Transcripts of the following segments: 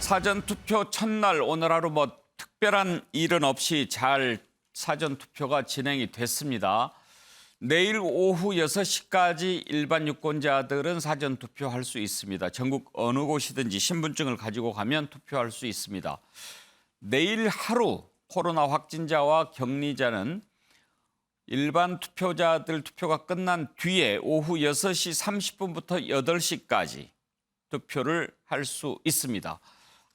사전투표 첫날 오늘 하루 특별한 일은 없이 잘 사전투표가 진행이 됐습니다. 내일 오후 6시까지 일반 유권자들은 사전투표할 수 있습니다. 전국 어느 곳이든지 신분증을 가지고 가면 투표할 수 있습니다. 내일 하루 코로나 확진자와 격리자는 일반 투표자들 투표가 끝난 뒤에 오후 6시 30분부터 8시까지 투표를 할 수 있습니다.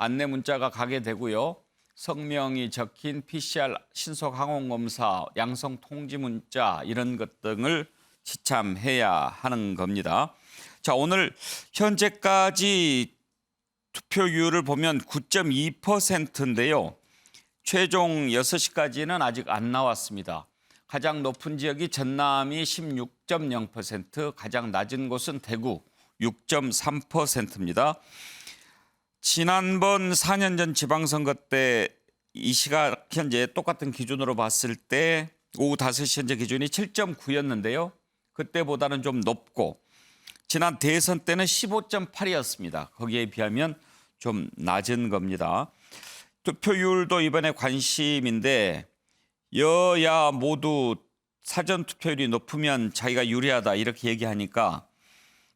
안내 문자가 가게 되고요. 성명이 적힌 PCR 신속 항원검사, 양성 통지 문자 이런 것 등을 지참해야 하는 겁니다. 자, 오늘 현재까지 투표율을 보면 9.2%인데요. 최종 6시까지는 아직 안 나왔습니다. 가장 높은 지역이 전남이 16.0%, 가장 낮은 곳은 대구 6.3%입니다. 지난번 4년 전 지방선거 때 이 시각 현재 똑같은 기준으로 봤을 때 오후 5시 현재 기준이 7.9였는데요. 그때보다는 좀 높고 지난 대선 때는 15.8이었습니다. 거기에 비하면 좀 낮은 겁니다. 투표율도 이번에 관심인데 여야 모두 사전투표율이 높으면 자기가 유리하다 이렇게 얘기하니까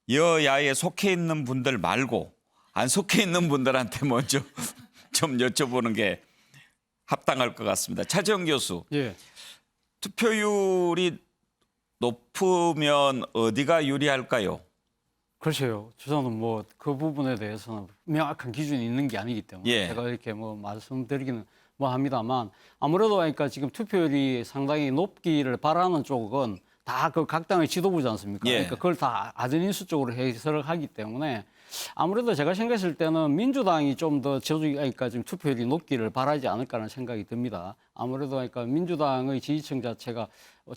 여야에 속해 있는 분들 말고 안 속해 있는 분들한테 먼저 좀 여쭤보는 게 합당할 것 같습니다. 차재원 교수, 예. 투표율이 높으면 어디가 유리할까요? 글쎄요. 저는 뭐 그 부분에 대해서는 명확한 기준이 있는 게 아니기 때문에 예. 제가 이렇게 뭐 말씀드리기는 뭐 합니다만 아무래도 그러니까 지금 투표율이 상당히 높기를 바라는 쪽은 다 그 각 당의 지도부지 않습니까? 예. 그러니까 그걸 다 아전인수 쪽으로 해석을 하기 때문에 아무래도 제가 생각했을 때는 민주당이 좀 더 그러니까 지금 투표율이 높기를 바라지 않을까라는 생각이 듭니다. 아무래도 그러니까 민주당의 지지층 자체가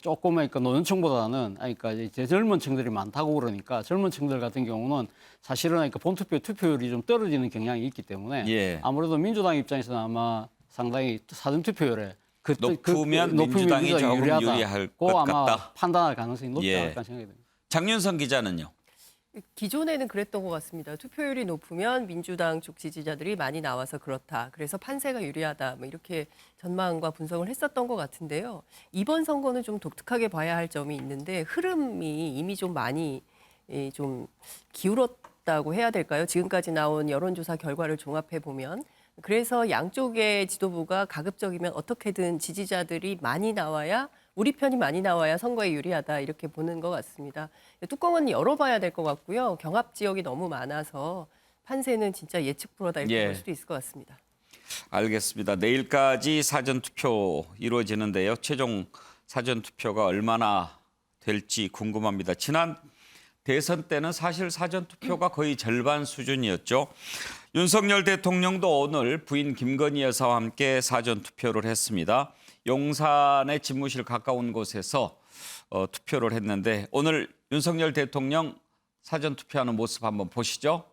조금 그러니까 노년층보다는 그러니까 이제 젊은 층들이 많다고 그러니까 젊은 층들 같은 경우는 사실은 그러니까 본투표 투표율이 좀 떨어지는 경향이 있기 때문에 예. 아무래도 민주당 입장에서는 아마 상당히 사전투표율에 높으면 민주당이 조금 유리할 것 아마 같다. 판단할 가능성이 높지 예. 않을까 생각이 듭니다. 장윤선 기자는요? 기존에는 그랬던 것 같습니다. 투표율이 높으면 민주당 쪽 지지자들이 많이 나와서 그렇다. 그래서 판세가 유리하다. 뭐 이렇게 전망과 분석을 했었던 것 같은데요. 이번 선거는 좀 독특하게 봐야 할 점이 있는데 흐름이 이미 좀 많이 좀 기울었다고 해야 될까요? 지금까지 나온 여론조사 결과를 종합해 보면. 그래서 양쪽의 지도부가 가급적이면 어떻게든 지지자들이 많이 나와야 우리 편이 많이 나와야 선거에 유리하다 이렇게 보는 것 같습니다. 뚜껑은 열어봐야 될 것 같고요. 경합 지역이 너무 많아서 판세는 진짜 예측 불허다 이렇게 예. 볼 수도 있을 것 같습니다. 알겠습니다. 내일까지 사전투표 이루어지는데요. 최종 사전투표가 얼마나 될지 궁금합니다. 지난 대선 때는 사실 사전투표가 거의 절반 수준이었죠. 윤석열 대통령도 오늘 부인 김건희 여사와 함께 사전투표를 했습니다. 용산의 집무실 가까운 곳에서 투표를 했는데 오늘 윤석열 대통령 사전투표하는 모습 한번 보시죠.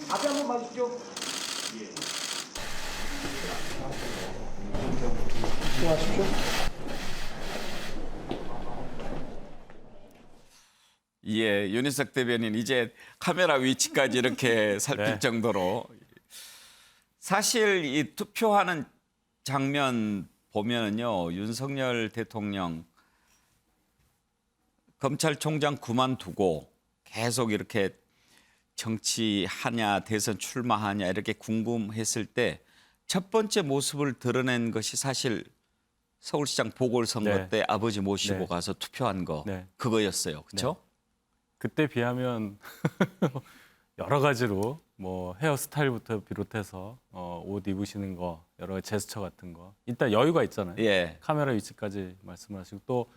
앞에 한번 봐주시죠. 수고하십시오. 예, 윤희석 대변인 이제 카메라 위치까지 이렇게 살필 네. 정도로 사실 이 투표하는 장면 보면요 윤석열 대통령 검찰총장 그만두고 계속 이렇게 정치하냐, 대선 출마하냐 이렇게 궁금했을 때 첫 번째 모습을 드러낸 것이 사실 서울시장 보궐선거 네. 때 아버지 모시고 네. 가서 투표한 거 네. 그거였어요. 그렇죠? 그때 비하면 여러 가지로 뭐 헤어스타일부터 비롯해서 옷 입으시는 거, 여러 가지 제스처 같은 거 일단 여유가 있잖아요. 예. 카메라 위치까지 말씀하시고 또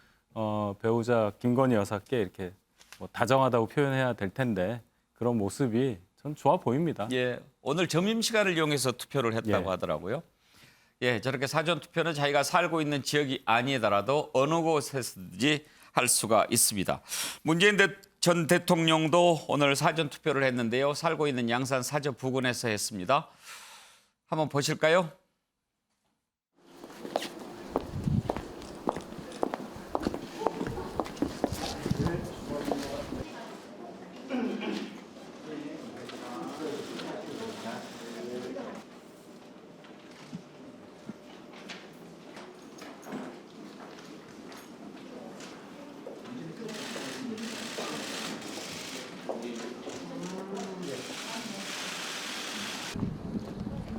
배우자 김건희 여사께 이렇게 뭐 다정하다고 표현해야 될 텐데 그런 모습이 전 좋아 보입니다. 예. 오늘 점심 시간을 이용해서 투표를 했다고 예. 하더라고요. 예, 저렇게 사전 투표는 자기가 살고 있는 지역이 아니더라도 어느 곳에서든지 할 수가 있습니다. 문재인 전 대통령도 오늘 사전 투표를 했는데요. 살고 있는 양산 사저 부근에서 했습니다. 한번 보실까요?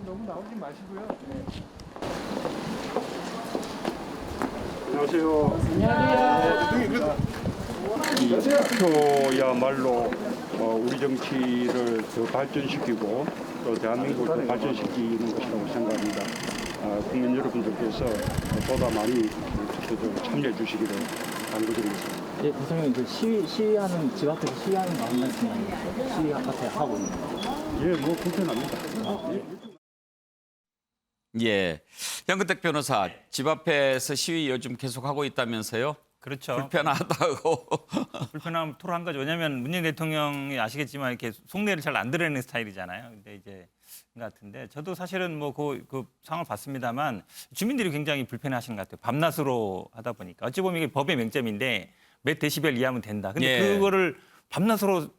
너무 나오지 마시고요. 이 투표야말로 우리 정치를 더 발전시키고 또 대한민국을 더 발전시키는 것이라고 생각합니다. 국민 여러분들께서 보다 많이 투표에 참여해 주시기를 당부드리겠습니다. 예, 대통령 그 시위하는 집 앞에서 시위하는 마음 말씀 아니겠어요? 시위 앞에 하고 있는 거. 예, 뭐 불편합니다. 예. 양근택 변호사, 집 앞에서 시위 요즘 계속하고 있다면서요? 그렇죠. 불편하다고. 불편함 토로한 거죠. 왜냐하면 문재인 대통령이 아시겠지만 이렇게 속내를 잘 안 드러내는 스타일이잖아요. 근데 이제 그런 것 같은데 저도 사실은 뭐 그 상황을 봤습니다만 주민들이 굉장히 불편해하시는 것 같아요. 밤낮으로 하다 보니까 어찌 보면 이게 법의 맹점인데 몇 데시벨 이하면 된다. 근데 예. 그거를 밤낮으로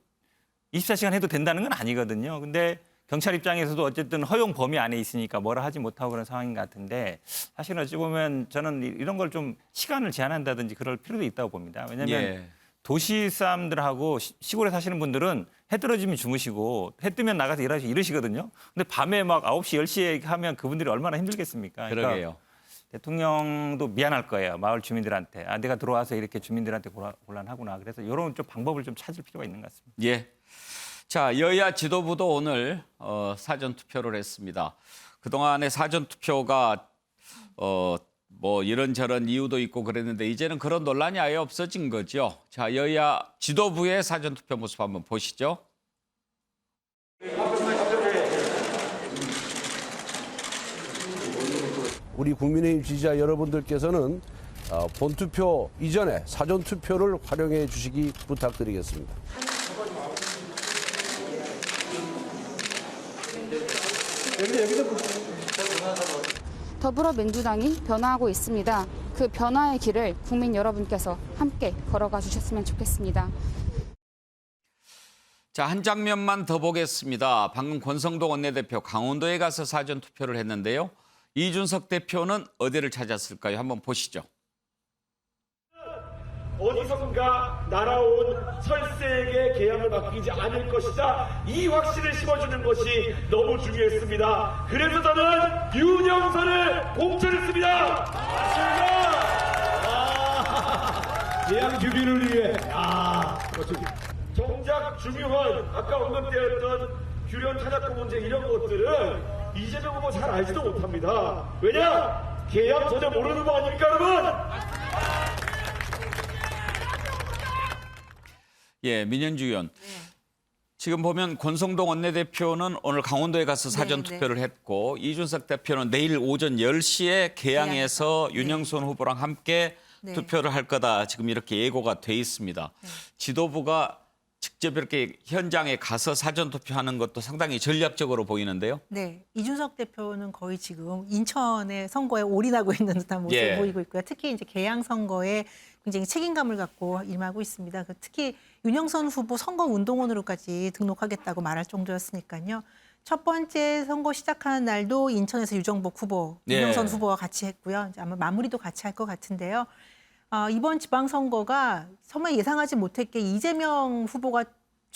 24시간 해도 된다는 건 아니거든요. 근데 경찰 입장에서도 어쨌든 허용 범위 안에 있으니까 뭐라 하지 못하고 그런 상황인 것 같은데 사실은 어찌 보면 저는 이런 걸 좀 시간을 제한한다든지 그럴 필요도 있다고 봅니다. 왜냐하면 예. 도시 사람들하고 시골에 사시는 분들은 해 떨어지면 주무시고 해 뜨면 나가서 이러시거든요. 근데 밤에 막 9시, 10시에 하면 그분들이 얼마나 힘들겠습니까? 그러니까 그러게요. 대통령도 미안할 거예요. 마을 주민들한테. 아, 내가 들어와서 이렇게 주민들한테 곤란하구나. 그래서 이런 좀 방법을 좀 찾을 필요가 있는 것 같습니다. 예. 자, 여야 지도부도 오늘 사전 투표를 했습니다. 그동안의 사전 투표가 뭐 이런저런 이유도 있고 그랬는데 이제는 그런 논란이 아예 없어진 거죠. 자, 여야 지도부의 사전 투표 모습 한번 보시죠. 우리 국민의힘 지지자 여러분들께서는 본투표 이전에 사전투표를 활용해 주시기 부탁드리겠습니다. 더불어민주당이 변화하고 있습니다. 그 변화의 길을 국민 여러분께서 함께 걸어가 주셨으면 좋겠습니다. 자, 한 장면만 더 보겠습니다. 방금 권성동 원내대표 강원도에 가서 사전 투표를 했는데요. 이준석 대표는 어디를 찾았을까요? 한번 보시죠. 어디선가 날아온 설세에게 계약을 맡기지 않을 것이다. 이 확신을 심어주는 것이 너무 중요했습니다. 그래서 저는 윤영선을 공천했습니다. 맞습니다. 계약 규빈을 위해. 정작 중요한 아까 언급되었던 규련 타작권 문제 이런 것들은 이재명 후보 잘 알지도 못합니다. 왜냐? 계약 전혀 모르는 거 아닙니까, 여러분? 예, 민현주 의원. 지금 보면 권성동 원내대표는 오늘 강원도에 가서 사전 투표를 했고 이준석 대표는 내일 오전 10시에 계양에서 윤영선 후보랑 함께 투표를 할 거다. 지금 이렇게 예고가 돼 있습니다. 지도부가 직접 이렇게 현장에 가서 사전 투표하는 것도 상당히 전략적으로 보이는데요. 네, 이준석 대표는 거의 지금 인천의 선거에 올인하고 있는 듯한 모습을 보이고 있고요. 특히 이제 계양 선거에 굉장히 책임감을 갖고 임하고 있습니다. 특히 윤영선 후보 선거운동원으로까지 등록하겠다고 말할 정도였으니까요. 첫 번째 선거 시작하는 날도 인천에서 유정복 후보, 윤영선 후보와 같이 했고요. 이제 아마 마무리도 같이 할 것 같은데요. 이번 지방선거가 정말 예상하지 못했게 이재명 후보가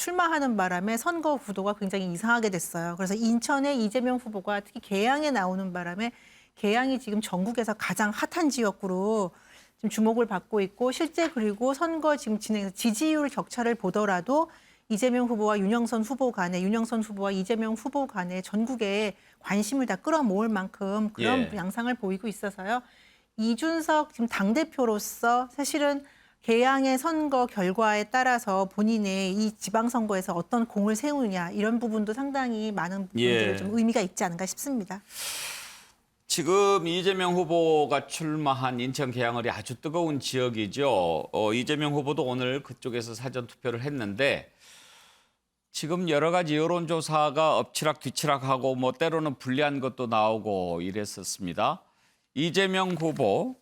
출마하는 바람에 선거 구도가 굉장히 이상하게 됐어요. 그래서 인천의 이재명 후보가 특히 계양에 나오는 바람에 계양이 지금 전국에서 가장 핫한 지역으로 지금 주목을 받고 있고 실제 그리고 선거 지금 진행해서 지지율 격차를 보더라도 이재명 후보와 윤영선 후보 간에 윤영선 후보와 이재명 후보 간에 전국에 관심을 다 끌어모을 만큼 그런 예. 양상을 보이고 있어서요. 이준석 지금 당대표로서 사실은 계양의 선거 결과에 따라서 본인의 이 지방선거에서 어떤 공을 세우느냐 이런 부분도 상당히 많은 부분들을 예. 좀 의미가 있지 않은가 싶습니다. 지금 이재명 후보가 출마한 인천 계양을이 아주 뜨거운 지역이죠. 이재명 후보도 오늘 그쪽에서 사전 투표를 했는데 지금 여러 가지 여론조사가 엎치락 뒤치락하고 뭐 때로는 불리한 것도 나오고 이랬었습니다. 이재명 후보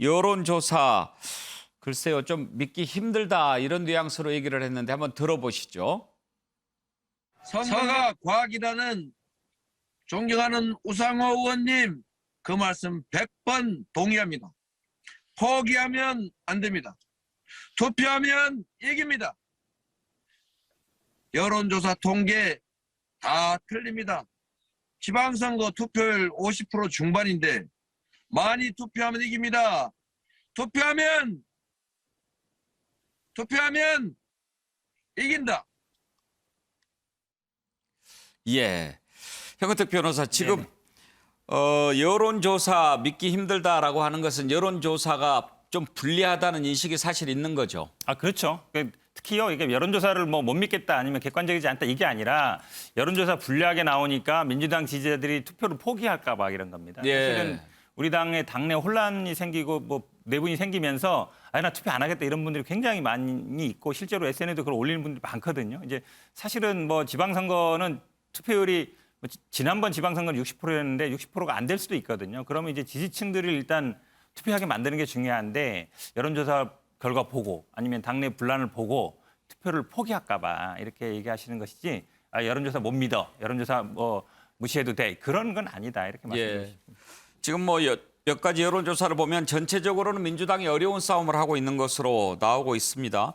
여론조사 글쎄요 좀 믿기 힘들다 이런 뉘앙스로 얘기를 했는데 한번 들어보시죠. 선거가 과학이라는 존경하는 우상호 의원님 그 말씀 100번 동의합니다. 포기하면 안 됩니다. 투표하면 이깁니다. 여론조사 통계 다 틀립니다. 지방선거 투표율 50% 중반인데 많이 투표하면 이깁니다. 투표하면 이긴다. 예, 현근택 변호사 지금 여론조사 믿기 힘들다라고 하는 것은 여론조사가 좀 불리하다는 인식이 사실 있는 거죠. 아, 그렇죠. 특히요, 이게 여론조사를 뭐 못 믿겠다 아니면 객관적이지 않다 이게 아니라 여론조사 불리하게 나오니까 민주당 지지자들이 투표를 포기할까 봐 이런 겁니다. 예. 사실은 우리 당의 당내 혼란이 생기고 뭐 내분이 생기면서 나 투표 안 하겠다 이런 분들이 굉장히 많이 있고 실제로 SNS에도 그걸 올리는 분들이 많거든요. 이제 사실은 뭐 지방선거는 투표율이 지난번 지방선거는 60%였는데 60%가 안 될 수도 있거든요. 그러면 이제 지지층들을 일단 투표하게 만드는 게 중요한데 여론조사 결과 보고 아니면 당내 분란을 보고 투표를 포기할까 봐 이렇게 얘기하시는 것이지 여론조사 못 믿어. 여론조사 뭐 무시해도 돼. 그런 건 아니다. 이렇게 말씀드립니다. 예. 지금 뭐 몇 가지 여론조사를 보면 전체적으로는 민주당이 어려운 싸움을 하고 있는 것으로 나오고 있습니다.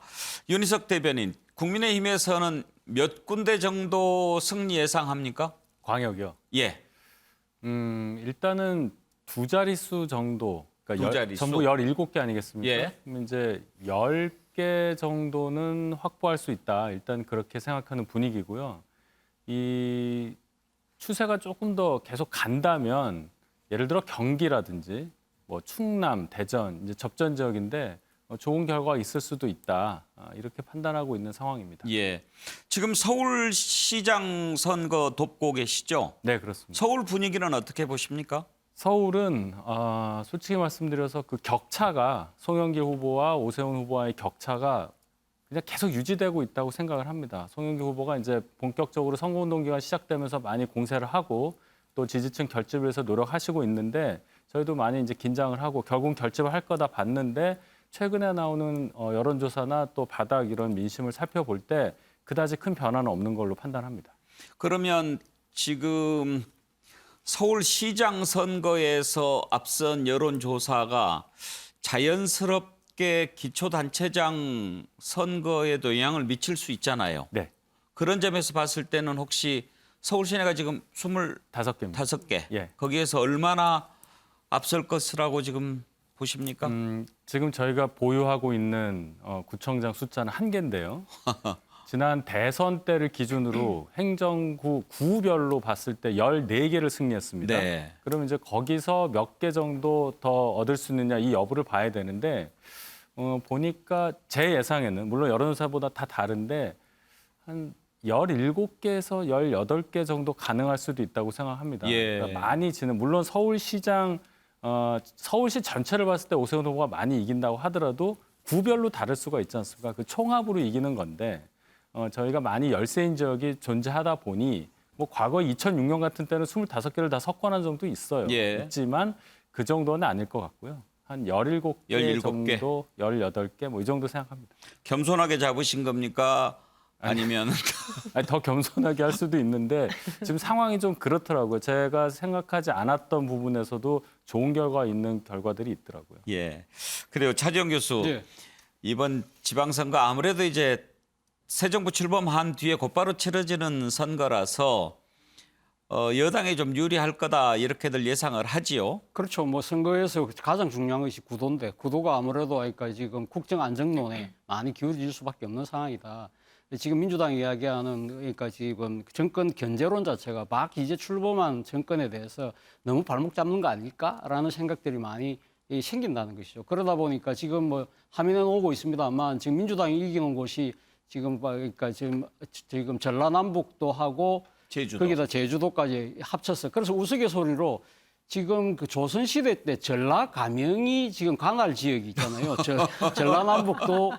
윤희석 대변인, 국민의힘에서는 몇 군데 정도 승리 예상합니까? 광역이요. 예. 일단은 두 자릿수 정도. 그러니까 두 자릿수? 전부 17개 아니겠습니까? 예. 그럼 이제 10개 정도는 확보할 수 있다. 일단 그렇게 생각하는 분위기고요. 이 추세가 조금 더 계속 간다면 예를 들어 경기라든지 뭐 충남, 대전 이제 접전 지역인데 좋은 결과가 있을 수도 있다. 이렇게 판단하고 있는 상황입니다. 예. 지금 서울시장 선거 돕고 계시죠? 네, 그렇습니다. 서울 분위기는 어떻게 보십니까? 서울은 솔직히 말씀드려서 그 격차가 송영길 후보와 오세훈 후보와의 격차가 그냥 계속 유지되고 있다고 생각을 합니다. 송영길 후보가 이제 본격적으로 선거운동 기간 시작되면서 많이 공세를 하고 또 지지층 결집을 위해서 노력하시고 있는데 저희도 많이 이제 긴장을 하고 결국 결집을 할 거다 봤는데 최근에 나오는 여론조사나 또 바닥 이런 민심을 살펴볼 때 그다지 큰 변화는 없는 걸로 판단합니다. 그러면 지금 서울시장 선거에서 앞선 여론조사가 자연스럽게 기초단체장 선거에도 영향을 미칠 수 있잖아요. 네. 그런 점에서 봤을 때는 혹시 서울 시내가 지금 25개입니다. 5개. 예. 거기에서 얼마나 앞설 것이라고 지금 보십니까? 지금 저희가 보유하고 있는 구청장 숫자는 1개인데요. 지난 대선 때를 기준으로 행정구 구별로 봤을 때 14개를 승리했습니다. 네. 그러면 이제 거기서 몇 개 정도 더 얻을 수 있느냐 이 여부를 봐야 되는데 보니까 제 예상에는 물론 여론조사보다 다 다른데 한 17개에서 18개 정도 가능할 수도 있다고 생각합니다. 예. 그러니까 많이 지는 물론 서울시 전체를 봤을 때 오세훈 후보가 많이 이긴다고 하더라도 구별로 다를 수가 있지 않습니까? 그 총합으로 이기는 건데 저희가 많이 열세인 지역이 존재하다 보니 뭐 과거 2006년 같은 때는 25개를 다 석권한 정도 있어요. 예. 있지만 그 정도는 아닐 것 같고요. 한 17개 정도, 18개 뭐 이 정도 생각합니다. 겸손하게 잡으신 겁니까? 아니면 아니, 더 겸손하게 할 수도 있는데 지금 상황이 좀 그렇더라고요. 제가 생각하지 않았던 부분에서도 좋은 결과 있는 결과들이 있더라고요. 예. 그래요. 차지영 교수. 예. 이번 지방선거 아무래도 이제 새 정부 출범한 뒤에 곧바로 치러지는 선거라서 여당이 좀 유리할 거다 이렇게들 예상을 하지요. 그렇죠. 뭐 선거에서 가장 중요한 것이 구도인데 구도가 아무래도 그러니까 지금 국정 안정론에 많이 기울어질 수밖에 없는 상황이다. 지금 민주당이 이야기하는 그러니까 지금 정권 견제론 자체가 막 이제 출범한 정권에 대해서 너무 발목 잡는 거 아닐까라는 생각들이 많이 생긴다는 것이죠. 그러다 보니까 지금 뭐 화면에 오고 있습니다만 지금 민주당이 이기는 곳이 지금 그러니까 지금 전라남북도 하고 제주도. 거기다 제주도까지 합쳐서 그래서 우스갯소리로 지금 그 조선시대 때 전라 감영이 지금 강할 지역이 있잖아요. 전라남북도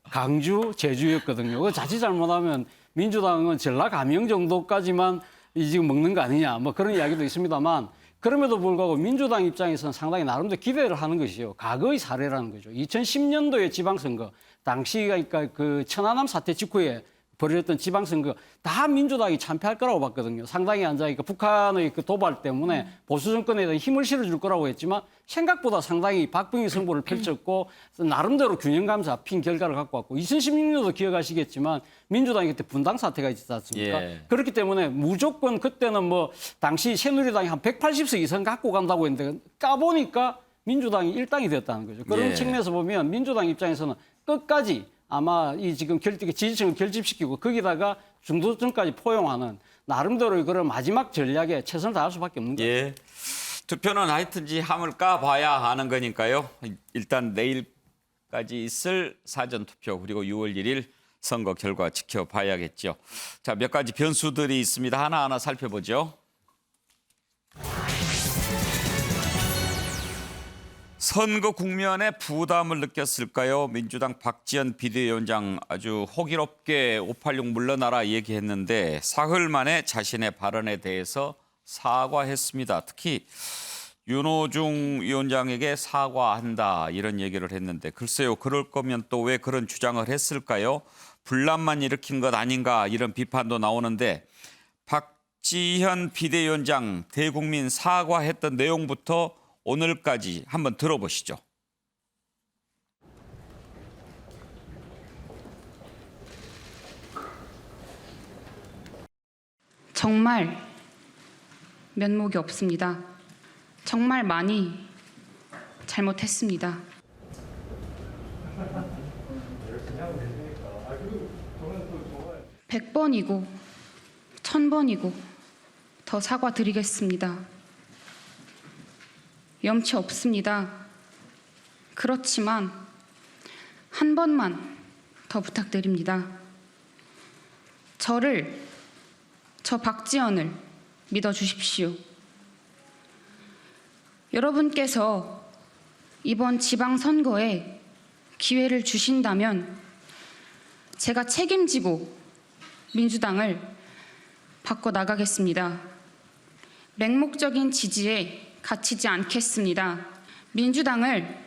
강주, 제주였거든요. 그 자칫 잘못하면 민주당은 전라 감영 정도까지만 지금 먹는 거 아니냐 뭐 그런 이야기도 있습니다만 그럼에도 불구하고 민주당 입장에서는 상당히 나름대로 기대를 하는 것이요. 과거의 사례라는 거죠. 2010년도의 지방선거 당시 그러니까 그 천안함 사태 직후에 벌어졌던 지방선거 다 민주당이 참패할 거라고 봤거든요. 상당히 앉아있고 북한의 그 도발 때문에 보수 정권에 대한 힘을 실어줄 거라고 했지만 생각보다 상당히 박빙의 승부를 펼쳤고 나름대로 균형감 잡힌 결과를 갖고 왔고 2016년도 기억하시겠지만 민주당이 그때 분당 사태가 있지 않습니까? 예. 그렇기 때문에 무조건 그때는 뭐 당시 새누리당이 한 180석 이상 갖고 간다고 했는데 까보니까 민주당이 일당이 됐다는 거죠. 그런 예. 측면에서 보면 민주당 입장에서는 끝까지 아마 이 지금 지지층을 결집시키고 거기다가 중도층까지 포용하는 나름대로 그런 마지막 전략에 최선을 다할 수밖에 없는 거죠. 예. 투표는 하여튼지 함을 까봐야 하는 거니까요. 일단 내일까지 있을 사전투표 그리고 6월 1일 선거 결과 지켜봐야겠죠. 자, 몇 가지 변수들이 있습니다. 하나하나 살펴보죠. 선거 국면에 부담을 느꼈을까요? 민주당 박지원 비대위원장 아주 호기롭게 586 물러나라 얘기했는데 사흘 만에 자신의 발언에 대해서 사과했습니다. 특히 윤호중 위원장에게 사과한다 이런 얘기를 했는데 글쎄요. 그럴 거면 또 왜 그런 주장을 했을까요? 분란만 일으킨 것 아닌가 이런 비판도 나오는데 박지현 비대위원장 대국민 사과했던 내용부터 오늘까지 한번 들어보시죠. 정말 면목이 없습니다. 정말 많이 잘못했습니다. (100번이고) (1000번이고) 더 사과드리겠습니다. 염치 없습니다. 그렇지만 한 번만 더 부탁드립니다. 저 박지원을 믿어주십시오. 여러분께서 이번 지방선거에 기회를 주신다면 제가 책임지고 민주당을 바꿔나가겠습니다. 맹목적인 지지에 갇히지 않겠습니다. 민주당을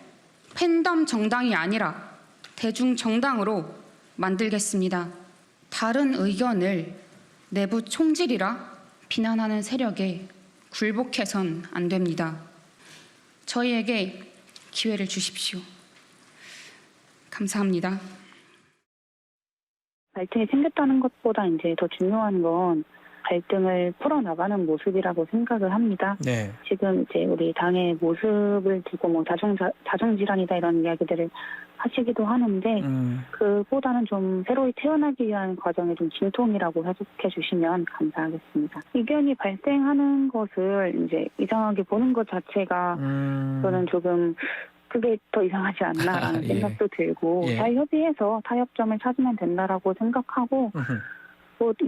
팬덤 정당이 아니라 대중 정당으로 만들겠습니다. 다른 의견을 내부 총질이라 비난하는 세력에 굴복해선 안 됩니다. 저희에게 기회를 주십시오. 감사합니다. 갈등이 생겼다는 것보다 이제 더 중요한 건 갈등을 풀어나가는 모습이라고 생각을 합니다. 네. 지금 이제 우리 당의 모습을 두고 뭐 자중질환이다 이런 이야기들을 하시기도 하는데 그보다는 좀 새로이 태어나기 위한 과정의 좀 진통이라고 해석해 주시면 감사하겠습니다. 이견이 발생하는 것을 이제 이상하게 보는 것 자체가 저는 조금 그게 더 이상하지 않나라는 생각도 들고 잘 협의해서 타협점을 찾으면 된다라고 생각하고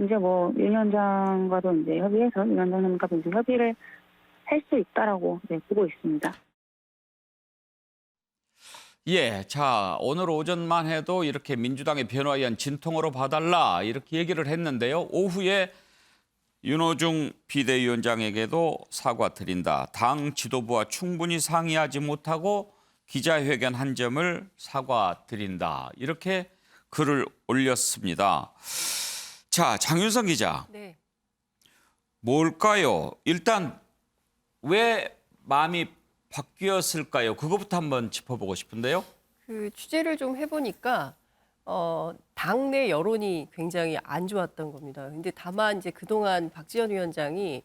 이제 윤 위원장과도 이제 협의해서 윤 위원장님과도 이제 협의를 할 수 있다라고 보고 있습니다. 예, 자 오늘 오전만 해도 이렇게 민주당의 변화에 의한 진통으로 봐달라 이렇게 얘기를 했는데요. 오후에 윤호중 비대위원장에게도 사과드린다. 당 지도부와 충분히 상의하지 못하고 기자회견 한 점을 사과드린다. 이렇게 글을 올렸습니다. 자, 장윤성 기자. 네. 뭘까요? 일단 왜 마음이 바뀌었을까요? 그것부터 한번 짚어보고 싶은데요. 그 취재를 좀 해보니까 당내 여론이 굉장히 안 좋았던 겁니다. 근데 다만 이제 그동안 박지원 위원장이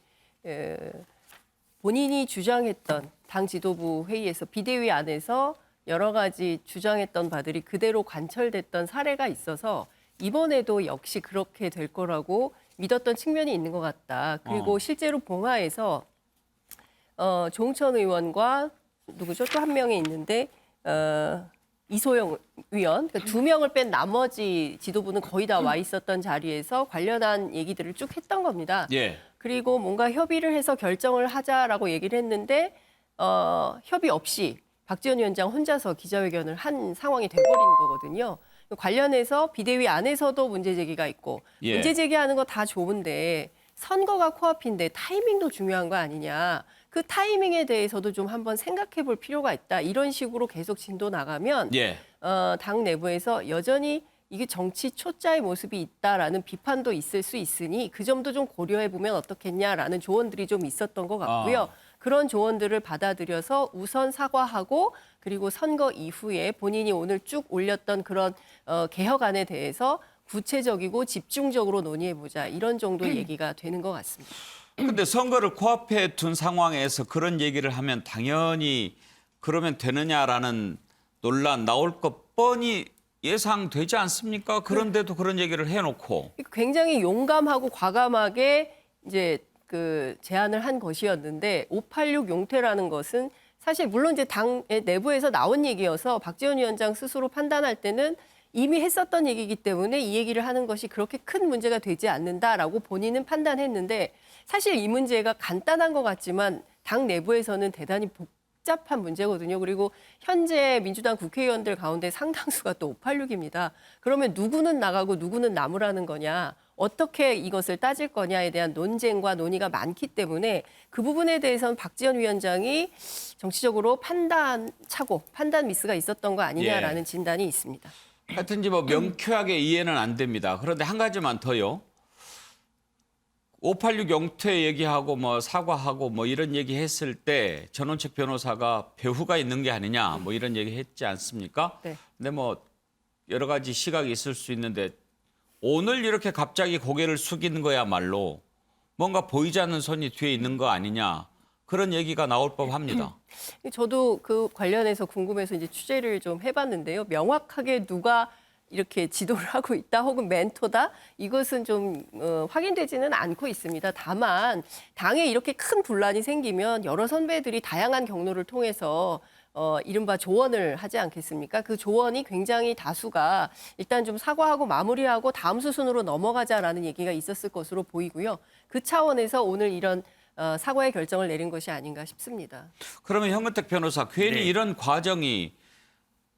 본인이 주장했던 당 지도부 회의에서 비대위 안에서 여러 가지 주장했던 바들이 그대로 관철됐던 사례가 있어서 이번에도 역시 그렇게 될 거라고 믿었던 측면이 있는 것 같다. 그리고 실제로 봉화에서 조홍천 의원과 누구죠? 또 한 명이 있는데 이소영 의원, 그러니까 2명을 뺀 나머지 지도부는 거의 다 와 있었던 자리에서 관련한 얘기들을 쭉 했던 겁니다. 예. 그리고 뭔가 협의를 해서 결정을 하자라고 얘기를 했는데 협의 없이 박지원 위원장 혼자서 기자회견을 한 상황이 돼버린 거거든요. 관련해서 비대위 안에서도 문제 제기가 있고 예. 문제 제기하는 거 다 좋은데 선거가 코앞인데 타이밍도 중요한 거 아니냐. 그 타이밍에 대해서도 좀 한번 생각해 볼 필요가 있다. 이런 식으로 계속 진도 나가면 예. 당 내부에서 여전히 이게 정치 초짜의 모습이 있다라는 비판도 있을 수 있으니 그 점도 좀 고려해 보면 어떻겠냐라는 조언들이 좀 있었던 것 같고요. 그런 조언들을 받아들여서 우선 사과하고 그리고 선거 이후에 본인이 오늘 쭉 올렸던 그런 개혁안에 대해서 구체적이고 집중적으로 논의해보자 이런 정도 얘기가 되는 것 같습니다. 근데 선거를 코앞에 둔 상황에서 그런 얘기를 하면 당연히 그러면 되느냐라는 논란 나올 것 뻔히 예상되지 않습니까? 그런데도 그런 얘기를 해놓고. 굉장히 용감하고 과감하게 이제 그 제안을 한 것이었는데 586 용태라는 것은 사실 물론 이제 당 내부에서 나온 얘기여서 박지원 위원장 스스로 판단할 때는 이미 했었던 얘기이기 때문에 이 얘기를 하는 것이 그렇게 큰 문제가 되지 않는다라고 본인은 판단했는데 사실 이 문제가 간단한 것 같지만 당 내부에서는 대단히 복잡한 문제거든요. 그리고 현재 민주당 국회의원들 가운데 상당수가 또 586입니다. 그러면 누구는 나가고 누구는 남으라는 거냐. 어떻게 이것을 따질 거냐에 대한 논쟁과 논의가 많기 때문에 그 부분에 대해서는 박지원 위원장이 정치적으로 판단 미스가 있었던 거 아니냐라는 진단이 있습니다. 하여튼 뭐 명쾌하게 이해는 안 됩니다. 그런데 한 가지만 더요. 586 영퇴 얘기하고 뭐 사과하고 뭐 이런 얘기 했을 때 전원책 변호사가 배후가 있는 게 아니냐 뭐 이런 얘기 했지 않습니까? 네. 근데 뭐 여러 가지 시각이 있을 수 있는데 오늘 이렇게 갑자기 고개를 숙이는 거야말로 뭔가 보이지 않는 손이 뒤에 있는 거 아니냐 그런 얘기가 나올 법합니다. 저도 그 관련해서 궁금해서 이제 취재를 좀 해봤는데요. 명확하게 누가 이렇게 지도를 하고 있다 혹은 멘토다 이것은 좀 확인되지는 않고 있습니다. 다만 당에 이렇게 큰 분란이 생기면 여러 선배들이 다양한 경로를 통해서 이른바 조언을 하지 않겠습니까? 그 조언이 굉장히 다수가 일단 좀 사과하고 마무리하고 다음 수순으로 넘어가자라는 얘기가 있었을 것으로 보이고요. 그 차원에서 오늘 이런 사과의 결정을 내린 것이 아닌가 싶습니다. 그러면 현근택 변호사 괜히 이런 과정이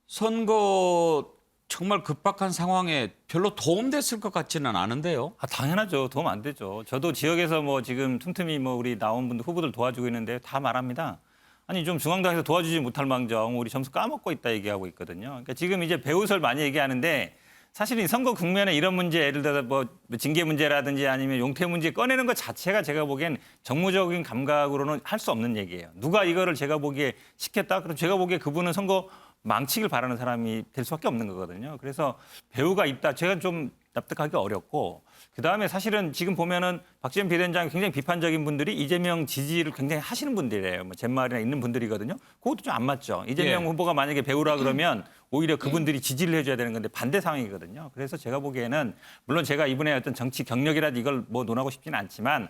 선거 정말 급박한 상황에 별로 도움됐을 것 같지는 않은데요. 당연하죠. 도움 안 되죠. 저도 지역에서 뭐 지금 틈틈이 뭐 우리 나온 분들 후보들 도와주고 있는데 다 말합니다. 아니 좀 중앙당에서 도와주지 못할 망정 우리 점수 까먹고 있다 얘기하고 있거든요. 그러니까 지금 이제 배우설 많이 얘기하는데 사실 이 선거 국면에 이런 문제 예를 들어 뭐 징계 문제라든지 아니면 용태 문제 꺼내는 것 자체가 제가 보기엔 정무적인 감각으로는 할 수 없는 얘기예요. 누가 이거를 제가 보기에 시켰다? 그럼 제가 보기에 그분은 선거 망치길 바라는 사람이 될 수밖에 없는 거거든요. 그래서 배우가 있다. 제가 좀 납득하기 어렵고 그다음에 사실은 지금 보면은 박지원 비대위원장이 굉장히 비판적인 분들이 이재명 지지를 굉장히 하시는 분들이에요. 뭐 젠마을이나 있는 분들이거든요. 그것도 좀 안 맞죠. 이재명 후보가 만약에 배우라 그러면 오히려 그분들이 지지를 해줘야 되는 건데 반대 상황이거든요. 그래서 제가 보기에는 물론 제가 이분의 어떤 정치 경력이라도 이걸 뭐 논하고 싶지는 않지만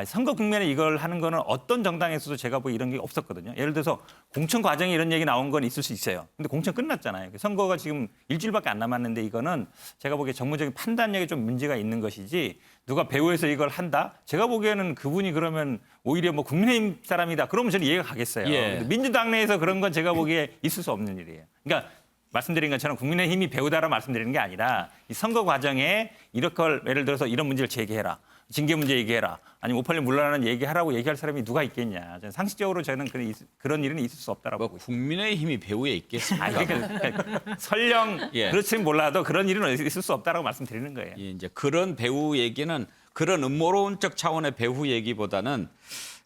선거 국면에 이걸 하는 거는 어떤 정당에서도 제가 보기 이런 게 없었거든요. 예를 들어서 공천 과정에 이런 얘기 나온 건 있을 수 있어요. 근데 공천 끝났잖아요. 선거가 지금 일주일밖에 안 남았는데 이거는 제가 보기에 정무적인 판단력에 좀 문제가 있는 것이지 누가 배후에서 이걸 한다? 제가 보기에는 그분이 그러면 오히려 뭐 국민의힘 사람이다. 그러면 저는 이해가 가겠어요. 근데 민주당 내에서 그런 건 제가 보기에 있을 수 없는 일이에요. 그러니까 말씀드린 것처럼 국민의힘이 배우다라 말씀드리는 게 아니라 이 선거 과정에 이렇게 예를 들어서 이런 문제를 제기해라. 징계 문제 얘기해라. 아니면 586 물러나는 얘기하라고 얘기할 사람이 누가 있겠냐. 저는 상식적으로 저는 그런 일은 있을 수 없다라고 보고 국민의힘이 배후에 있겠습니까? 그러니까 설령 그렇지는 몰라도 그런 일은 있을 수 없다라고 말씀드리는 거예요. 이제 그런 배후 얘기는 그런 음모론적 차원의 배후 얘기보다는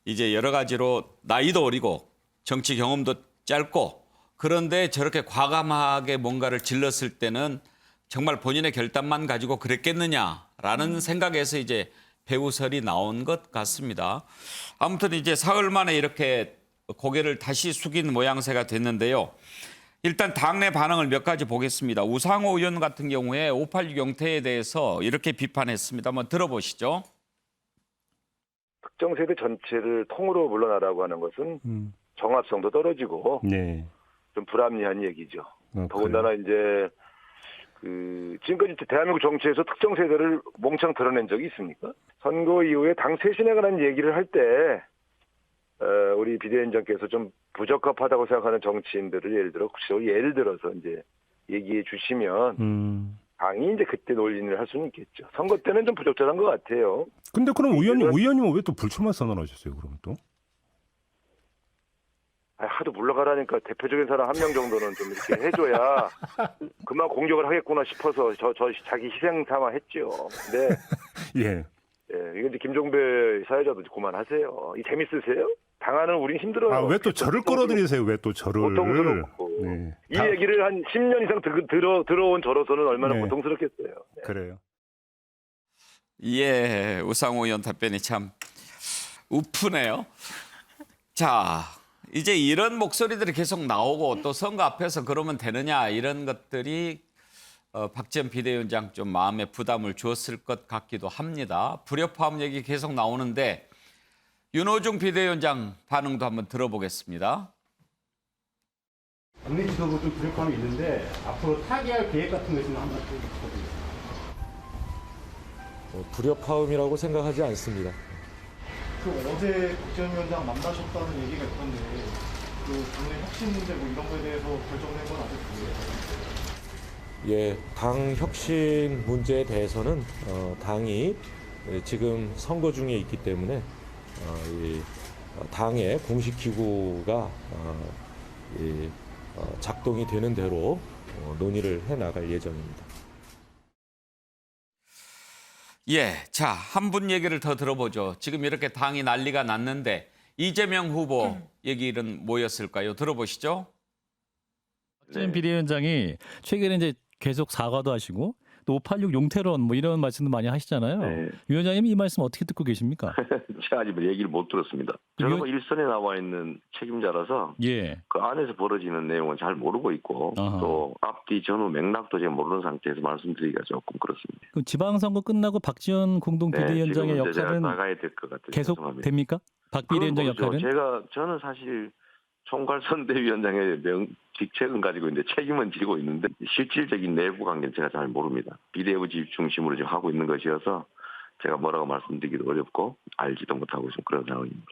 이제 여러 가지로 나이도 어리고 정치 경험도 짧고 그런데 저렇게 과감하게 뭔가를 질렀을 때는 정말 본인의 결단만 가지고 그랬겠느냐라는 생각에서 이제 배우설이 나온 것 같습니다. 아무튼 이제 사흘 만에 이렇게 고개를 다시 숙인 모양새가 됐는데요. 일단 당내 반응을 몇 가지 보겠습니다. 우상호 의원 같은 경우에 586 용태에 대해서 이렇게 비판했습니다. 한번 들어보시죠. 특정 세대 전체를 통으로 물러나라고 하는 것은 정합성도 떨어지고 좀 불합리한 얘기죠. 더군다나 이제 지금까지 대한민국 정치에서 특정 세대를 몽창 드러낸 적이 있습니까? 선거 이후에 당 쇄신에 관한 얘기를 할 때 우리 비대위원장께서 좀 부적합하다고 생각하는 정치인들을 예를 들어서 이제 얘기해 주시면 당이 이제 그때 논의를 할 수는 있겠죠. 선거 때는 좀 부적절한 것 같아요. 근데 그럼 의원님은 왜 또 불출마 선언하셨어요? 그러면 또? 하도 물러가라니까 대표적인 사람 한 명 정도는 좀 이렇게 해줘야 그만 공격을 하겠구나 싶어서 저 자기 희생 삼아 했죠. 근데 예. 이거 이제 김종배 사회자도 그만하세요. 이 재밌으세요? 당하는 우린 힘들어요. 왜 또 저를 끌어들이세요? 왜 또 저를? 고통스럽고. 이 얘기를 한 10년 이상 들어온 저로서는 얼마나 고통스럽겠어요. 그래요. 예, 우상호 의원 답변이 참 우프네요. 자, 이제 이런 목소리들이 계속 나오고 또 선거 앞에서 그러면 되느냐 이런 것들이 박지원 비대위원장 좀 마음에 부담을 주었을 것 같기도 합니다. 불협화음 얘기 계속 나오는데 윤호중 비대위원장 반응도 한번 들어보겠습니다. 당내 지도부 좀 불협화음이 있는데 앞으로 타개할 계획 같은 거 있으면 한번 부탁드립니다. 불협화음이라고 생각하지 않습니다. 어제 박지원 위원장 만나셨다는 얘기가 있던데 당내 혁신 문제 이런 거에 대해서 결정된 건 아직 모르겠어요. 예, 당 혁신 문제에 대해서는 당이 지금 선거 중에 있기 때문에 이 당의 공식 기구가 작동이 되는 대로 논의를 해 나갈 예정입니다. 예, 자, 한 분 얘기를 더 들어보죠. 지금 이렇게 당이 난리가 났는데 이재명 후보 얘기는 뭐였을까요? 들어보시죠. 박지원 비대위원장이 최근에 이제 계속 사과도 하시고 또 586 용태론 뭐 이런 말씀도 많이 하시잖아요. 위원장님 이 말씀 어떻게 듣고 계십니까? 제가 아직 얘기를 못 들었습니다. 제가 뭐 일선에 나와 있는 책임자라서 그 안에서 벌어지는 내용은 잘 모르고 있고 또 앞뒤 전후 맥락도 제가 모르는 상태에서 말씀드리기가 조금 그렇습니다. 그럼 지방선거 끝나고 박지원 공동 비대위원장의 역할은 나가야 될 것 같아요. 계속 죄송합니다. 됩니까? 박 비대위원장 역할은? 저는 사실 총괄선대위원장의 직책은 가지고 있는데 책임은 지고 있는데 실질적인 내부 관계는 제가 잘 모릅니다. 비대위 중심으로 지금 하고 있는 것이어서 제가 뭐라고 말씀드리기도 어렵고 알지도 못하고 좀 그런 상황입니다.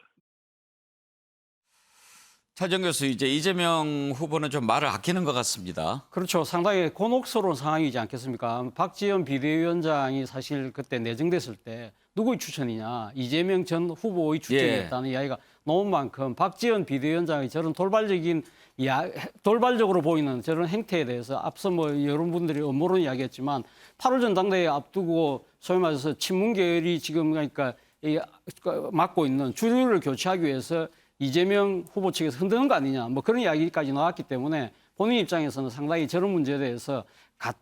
차정 교수, 이제 이재명 후보는 좀 말을 아끼는 것 같습니다. 그렇죠. 상당히 곤혹스러운 상황이지 않겠습니까? 박지원 비대위원장이 사실 그때 내정됐을 때 누구의 추천이냐, 이재명 전 후보의 추천이었다는 이야기가 나온 만큼 박지원 비대위원장의 저런 돌발적으로 보이는 저런 행태에 대해서 앞서 뭐 여러분들이 음모론 이야기했지만 8월 전당대회 앞두고 소위 말해서 친문계열이 지금 그러니까 맡고 있는 주류를 교체하기 위해서 이재명 후보 측에서 흔드는 거 아니냐 뭐 그런 이야기까지 나왔기 때문에 본인 입장에서는 상당히 저런 문제에 대해서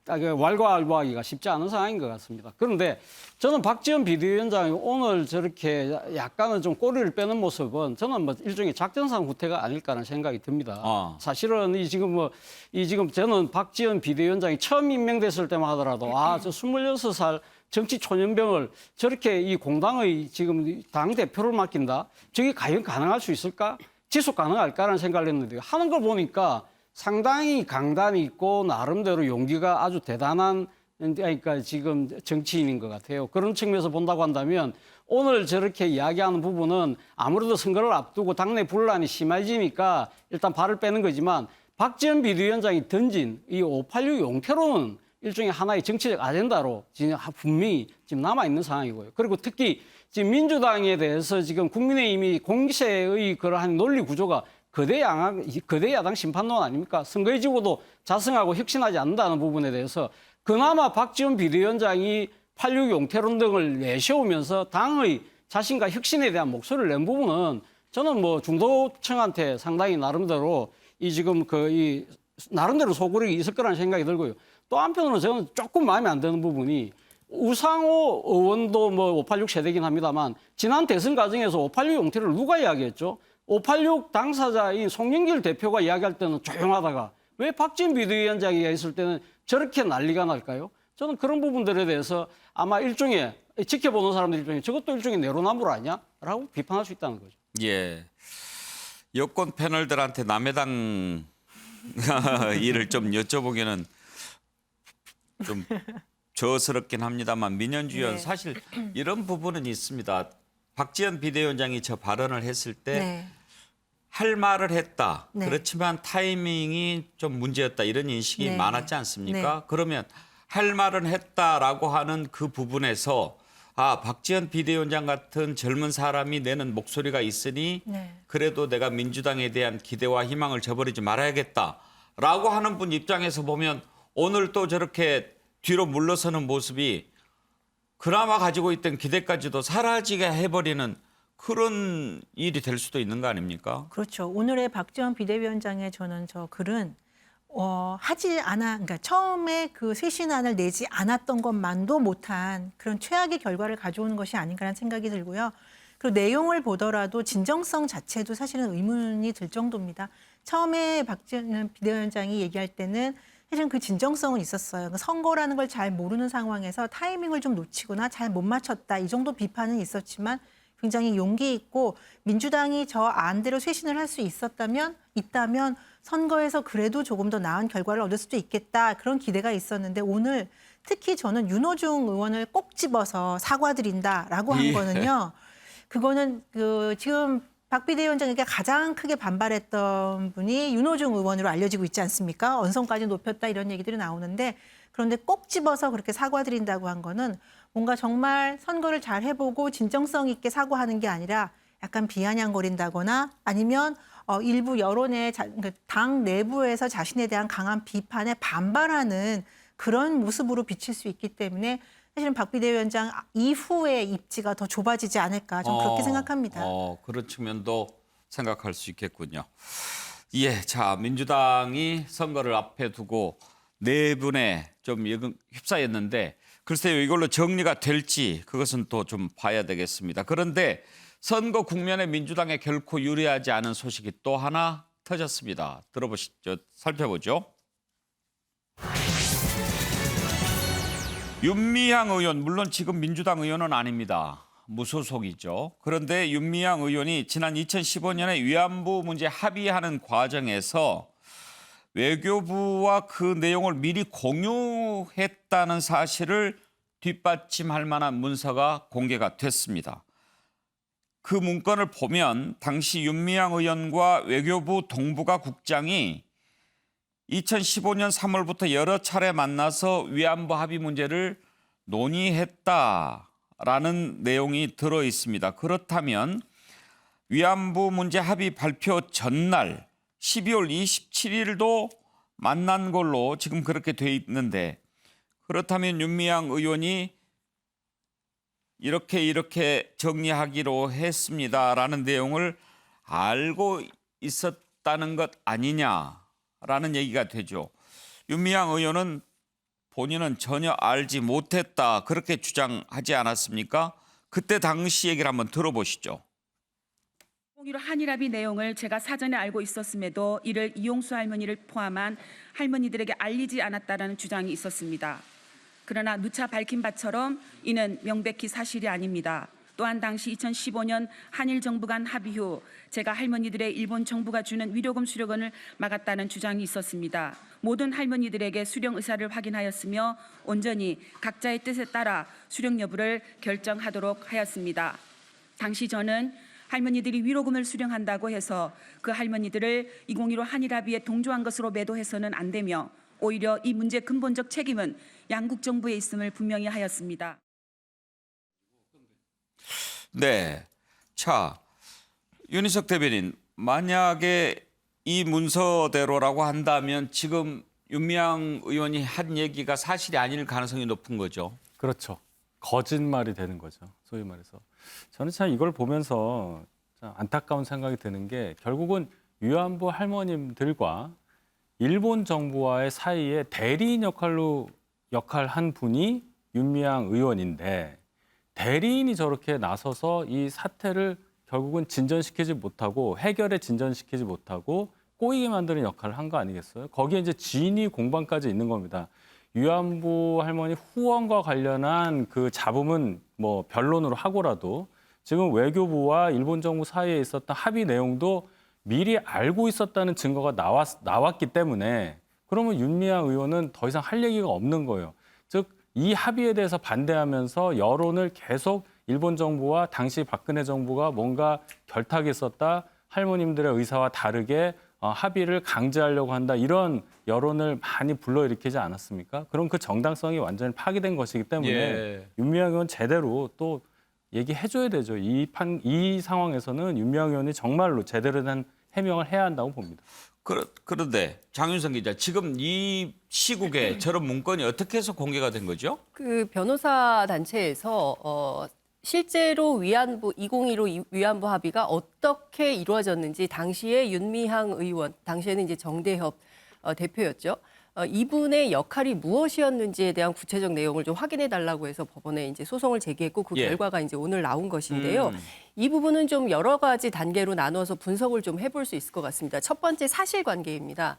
왈가왈부하기가 쉽지 않은 상황인 것 같습니다. 그런데 저는 박지원 비대위원장이 오늘 저렇게 약간은 좀 꼬리를 빼는 모습은 저는 뭐 일종의 작전상 후퇴가 아닐까라는 생각이 듭니다. 사실은 지금 저는 박지원 비대위원장이 처음 임명됐을 때만 하더라도 저 26살 정치 초년병을 저렇게 이 공당의 지금 당 대표를 맡긴다? 저게 과연 가능할 수 있을까? 지속 가능할까라는 생각을 했는데 하는 걸 보니까 상당히 강단이 있고 나름대로 용기가 아주 대단한 그러니까 지금 정치인인 것 같아요. 그런 측면에서 본다고 한다면 오늘 저렇게 이야기하는 부분은 아무래도 선거를 앞두고 당내 분란이 심해지니까 일단 발을 빼는 거지만 박지원 비대위원장이 던진 이 586 용태론은 일종의 하나의 정치적 아젠다로 지금 분명히 지금 남아있는 상황이고요. 그리고 특히 지금 민주당에 대해서 지금 국민의힘이 공세의 그러한 논리 구조가 거대 야당 심판론 아닙니까? 선거의 지구도 자성하고 혁신하지 않는다는 부분에 대해서 그나마 박지원 비대위원장이 86 용태론 등을 내세우면서 당의 자신과 혁신에 대한 목소리를 낸 부분은 저는 뭐 중도층한테 상당히 나름대로 나름대로 소구력이 있을 거라는 생각이 들고요. 또 한편으로는 저는 조금 마음에 안 드는 부분이 우상호 의원도 뭐 586 세대긴 합니다만 지난 대선 과정에서 586 용태를 누가 이야기했죠? 586 당사자인 송영길 대표가 이야기할 때는 조용하다가 왜 박지원 비대위원장이 있을 때는 저렇게 난리가 날까요? 저는 그런 부분들에 대해서 아마 일종의 지켜보는 사람들 일종의 저것도 일종의 내로남불 아니야?라고 비판할 수 있다는 거죠. 예. 여권 패널들한테 남해당 일을 좀 여쭤보기는 좀 저스럽긴 합니다만 민현주 의원 네. 사실 이런 부분은 있습니다. 박지원 비대위원장이 저 발언을 했을 때 네. 할 말을 했다. 네. 그렇지만 타이밍이 좀 문제였다. 이런 인식이 네. 많았지 않습니까? 네. 그러면 할 말은 했다라고 하는 그 부분에서 아, 박지원 비대위원장 같은 젊은 사람이 내는 목소리가 있으니 네. 그래도 내가 민주당에 대한 기대와 희망을 저버리지 말아야겠다라고 하는 분 입장에서 보면 오늘 또 저렇게 뒤로 물러서는 모습이 그나마 가지고 있던 기대까지도 사라지게 해버리는 그런 일이 될 수도 있는 거 아닙니까? 그렇죠. 오늘의 박지원 비대위원장의 저는 저 글은 하지 않아, 그러니까 처음에 그 쇄신안을 내지 않았던 것만도 못한 그런 최악의 결과를 가져오는 것이 아닌가라는 생각이 들고요. 그리고 내용을 보더라도 진정성 자체도 사실은 의문이 들 정도입니다. 처음에 박지원 비대위원장이 얘기할 때는 사실은 그 진정성은 있었어요. 선거라는 걸 잘 모르는 상황에서 타이밍을 좀 놓치거나 잘 못 맞췄다. 이 정도 비판은 있었지만 굉장히 용기 있고 민주당이 저 안대로 쇄신을 할 수 있다면 선거에서 그래도 조금 더 나은 결과를 얻을 수도 있겠다. 그런 기대가 있었는데 오늘 특히 저는 윤호중 의원을 꼭 집어서 사과드린다라고 한 거는요. 그거는 지금 박 비대위원장에게 가장 크게 반발했던 분이 윤호중 의원으로 알려지고 있지 않습니까? 언성까지 높였다 이런 얘기들이 나오는데 그런데 꼭 집어서 그렇게 사과드린다고 한 거는 뭔가 정말 선거를 잘 해보고 진정성 있게 사과하는 게 아니라 약간 비아냥거린다거나 아니면 일부 여론의 당 내부에서 자신에 대한 강한 비판에 반발하는 그런 모습으로 비칠 수 있기 때문에 사실은 박 비대위원장 이후의 입지가 더 좁아지지 않을까 좀 그렇게 생각합니다. 그런 측면도 생각할 수 있겠군요. 예, 자 민주당이 선거를 앞에 두고 네 분에 좀 휩싸였는데 글쎄요 이걸로 정리가 될지 그것은 또 좀 봐야 되겠습니다. 그런데 선거 국면에 민주당에 결코 유리하지 않은 소식이 또 하나 터졌습니다. 들어보시죠. 살펴보죠. 윤미향 의원, 물론 지금 민주당 의원은 아닙니다. 무소속이죠. 그런데 윤미향 의원이 지난 2015년에 위안부 문제 합의하는 과정에서 외교부와 그 내용을 미리 공유했다는 사실을 뒷받침할 만한 문서가 공개가 됐습니다. 그 문건을 보면 당시 윤미향 의원과 외교부 동북아 국장이 2015년 3월부터 여러 차례 만나서 위안부 합의 문제를 논의했다라는 내용이 들어 있습니다. 그렇다면 위안부 문제 합의 발표 전날 12월 27일도 만난 걸로 지금 그렇게 돼 있는데 그렇다면 윤미향 의원이 이렇게 정리하기로 했습니다라는 내용을 알고 있었다는 것 아니냐라는 얘기가 되죠. 윤미향 의원은 본인은 전혀 알지 못했다 그렇게 주장하지 않았습니까? 그때 당시 얘기를 한번 들어보시죠. 공유로 한일합의 내용을 제가 사전에 알고 있었음에도 이를 이용수 할머니를 포함한 할머니들에게 알리지 않았다라는 주장이 있었습니다. 그러나 누차 밝힌 바처럼 이는 명백히 사실이 아닙니다. 또한 당시 2015년 한일 정부 간 합의 후 제가 할머니들의 일본 정부가 주는 위로금 수령을 막았다는 주장이 있었습니다. 모든 할머니들에게 수령 의사를 확인하였으며 온전히 각자의 뜻에 따라 수령 여부를 결정하도록 하였습니다. 당시 저는 할머니들이 위로금을 수령한다고 해서 그 할머니들을 2015 한일합의에 동조한 것으로 매도해서는 안 되며 오히려 이 문제의 근본적 책임은 양국 정부에 있음을 분명히 하였습니다. 네, 자 윤희석 대변인 만약에 이 문서대로라고 한다면 지금 윤미향 의원이 한 얘기가 사실이 아닐 가능성이 높은 거죠. 그렇죠. 거짓말이 되는 거죠. 소위 말해서. 저는 참 이걸 보면서 참 안타까운 생각이 드는 게 결국은 위안부 할머님들과 일본 정부와의 사이에 대리인 역할한 분이 윤미향 의원인데 대리인이 저렇게 나서서 이 사태를 결국은 진전시키지 못하고 해결에 진전시키지 못하고 꼬이게 만드는 역할을 한 거 아니겠어요? 거기에 이제 진위 공방까지 있는 겁니다. 위안부 할머니 후원과 관련한 그 잡음은 뭐 변론으로 하고라도 지금 외교부와 일본 정부 사이에 있었던 합의 내용도 미리 알고 있었다는 증거가 나왔기 때문에 그러면 윤미향 의원은 더 이상 할 얘기가 없는 거예요. 즉, 이 합의에 대해서 반대하면서 여론을 계속 일본 정부와 당시 박근혜 정부가 뭔가 결탁이 있었다, 할머님들의 의사와 다르게 합의를 강제하려고 한다, 이런 여론을 많이 불러일으키지 않았습니까? 그럼 그 정당성이 완전히 파기된 것이기 때문에 윤미향 의원 제대로 또 얘기해줘야 되죠. 이 상황에서는 윤미향 의원이 정말로 제대로 된 해명을 해야 한다고 봅니다. 그런데 장윤성 기자, 지금 이 시국에 저런 문건이 어떻게 해서 공개가 된 거죠? 그 변호사 단체에서 실제로 위안부 2015 위안부 합의가 어떻게 이루어졌는지 당시에 윤미향 의원, 당시에는 이제 정대협 대표였죠. 이분의 역할이 무엇이었는지에 대한 구체적 내용을 좀 확인해 달라고 해서 법원에 이제 소송을 제기했고 그 결과가 이제 오늘 나온 것인데요. 이 부분은 좀 여러 가지 단계로 나눠서 분석을 좀 해볼 수 있을 것 같습니다. 첫 번째 사실관계입니다.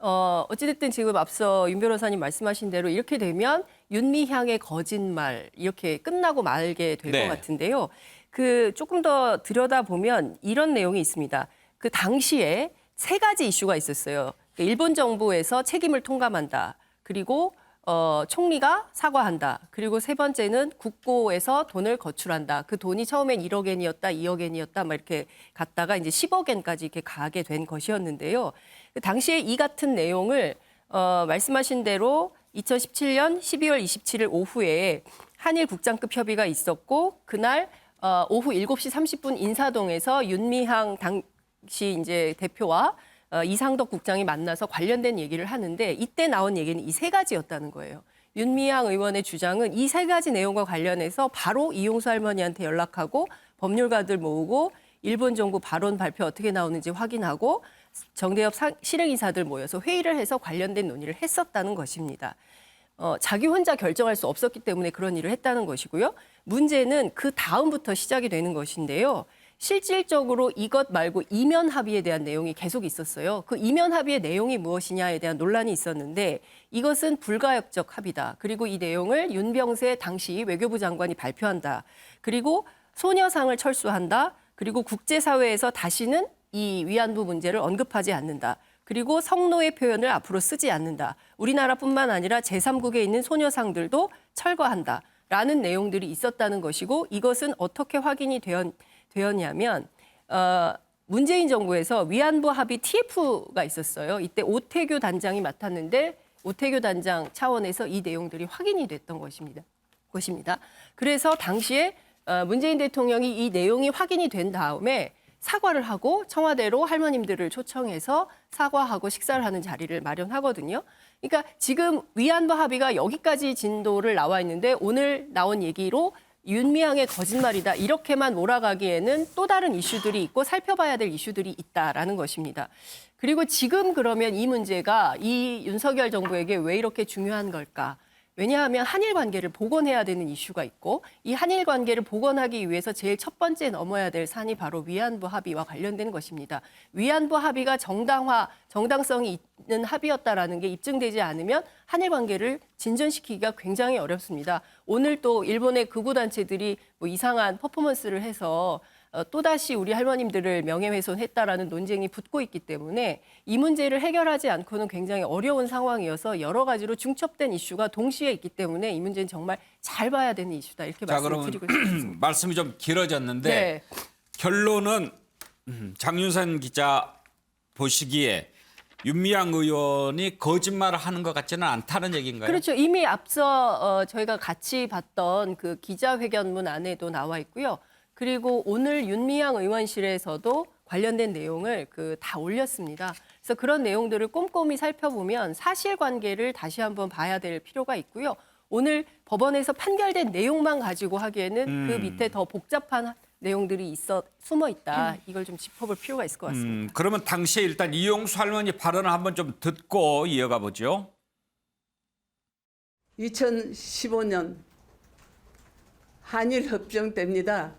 어찌됐든 지금 앞서 윤 변호사님 말씀하신 대로 이렇게 되면 윤미향의 거짓말 이렇게 끝나고 말게 될 것 같은데요. 그 조금 더 들여다보면 이런 내용이 있습니다. 그 당시에 3가지 이슈가 있었어요. 일본 정부에서 책임을 통감한다. 그리고 총리가 사과한다. 그리고 3번째는 국고에서 돈을 거출한다. 그 돈이 처음엔 1억 엔이었다, 2억 엔이었다, 막 이렇게 갔다가 이제 10억 엔까지 이렇게 가게 된 것이었는데요. 그 당시에 이 같은 내용을 말씀하신 대로 2017년 12월 27일 오후에 한일 국장급 협의가 있었고 그날 오후 7시 30분 인사동에서 윤미향 당시 이제 대표와 이상덕 국장이 만나서 관련된 얘기를 하는데 이때 나온 얘기는 이 3가지였다는 거예요. 윤미향 의원의 주장은 이 3가지 내용과 관련해서 바로 이용수 할머니한테 연락하고 법률가들 모으고 일본 정부 발언 발표 어떻게 나오는지 확인하고 정대협 실행인사들 모여서 회의를 해서 관련된 논의를 했었다는 것입니다. 자기 혼자 결정할 수 없었기 때문에 그런 일을 했다는 것이고요. 문제는 그 다음부터 시작이 되는 것인데요. 실질적으로 이것 말고 이면 합의에 대한 내용이 계속 있었어요. 그 이면 합의의 내용이 무엇이냐에 대한 논란이 있었는데 이것은 불가역적 합의다. 그리고 이 내용을 윤병세 당시 외교부 장관이 발표한다. 그리고 소녀상을 철수한다. 그리고 국제사회에서 다시는 이 위안부 문제를 언급하지 않는다. 그리고 성노예 표현을 앞으로 쓰지 않는다. 우리나라뿐만 아니라 제3국에 있는 소녀상들도 철거한다. 라는 내용들이 있었다는 것이고 이것은 어떻게 확인이 되었냐면 문재인 정부에서 위안부 합의 TF가 있었어요. 이때 오태규 단장이 맡았는데 오태규 단장 차원에서 이 내용들이 확인이 됐던 것입니다. 그래서 당시에 문재인 대통령이 이 내용이 확인이 된 다음에 사과를 하고 청와대로 할머님들을 초청해서 사과하고 식사를 하는 자리를 마련하거든요. 그러니까 지금 위안부 합의가 여기까지 진도를 나와 있는데 오늘 나온 얘기로 윤미향의 거짓말이다. 이렇게만 몰아가기에는 또 다른 이슈들이 있고 살펴봐야 될 이슈들이 있다라는 것입니다. 그리고 지금 그러면 이 문제가 이 윤석열 정부에게 왜 이렇게 중요한 걸까? 왜냐하면 한일 관계를 복원해야 되는 이슈가 있고 이 한일 관계를 복원하기 위해서 제일 첫 번째 넘어야 될 산이 바로 위안부 합의와 관련된 것입니다. 위안부 합의가 정당성이 있는 합의였다라는 게 입증되지 않으면 한일 관계를 진전시키기가 굉장히 어렵습니다. 오늘 또 일본의 극우 단체들이 뭐 이상한 퍼포먼스를 해서 또다시 우리 할머님들을 명예훼손했다라는 논쟁이 붙고 있기 때문에 이 문제를 해결하지 않고는 굉장히 어려운 상황이어서 여러 가지로 중첩된 이슈가 동시에 있기 때문에 이 문제는 정말 잘 봐야 되는 이슈다. 이렇게 말씀을 드리고 싶습니다. 말씀이 좀 길어졌는데 결론은 장윤선 기자 보시기에 윤미향 의원이 거짓말을 하는 것 같지는 않다는 얘기인가요? 그렇죠. 이미 앞서 저희가 같이 봤던 그 기자회견문 안에도 나와 있고요. 그리고 오늘 윤미향 의원실에서도 관련된 내용을 다 올렸습니다. 그래서 그런 내용들을 꼼꼼히 살펴보면 사실관계를 다시 한번 봐야 될 필요가 있고요. 오늘 법원에서 판결된 내용만 가지고 하기에는 그 밑에 더 복잡한 내용들이 숨어 있다. 이걸 좀 짚어볼 필요가 있을 것 같습니다. 그러면 당시에 일단 이용수 할머니 발언을 한번 좀 듣고 이어가 보죠. 2015년 한일 협정 때입니다.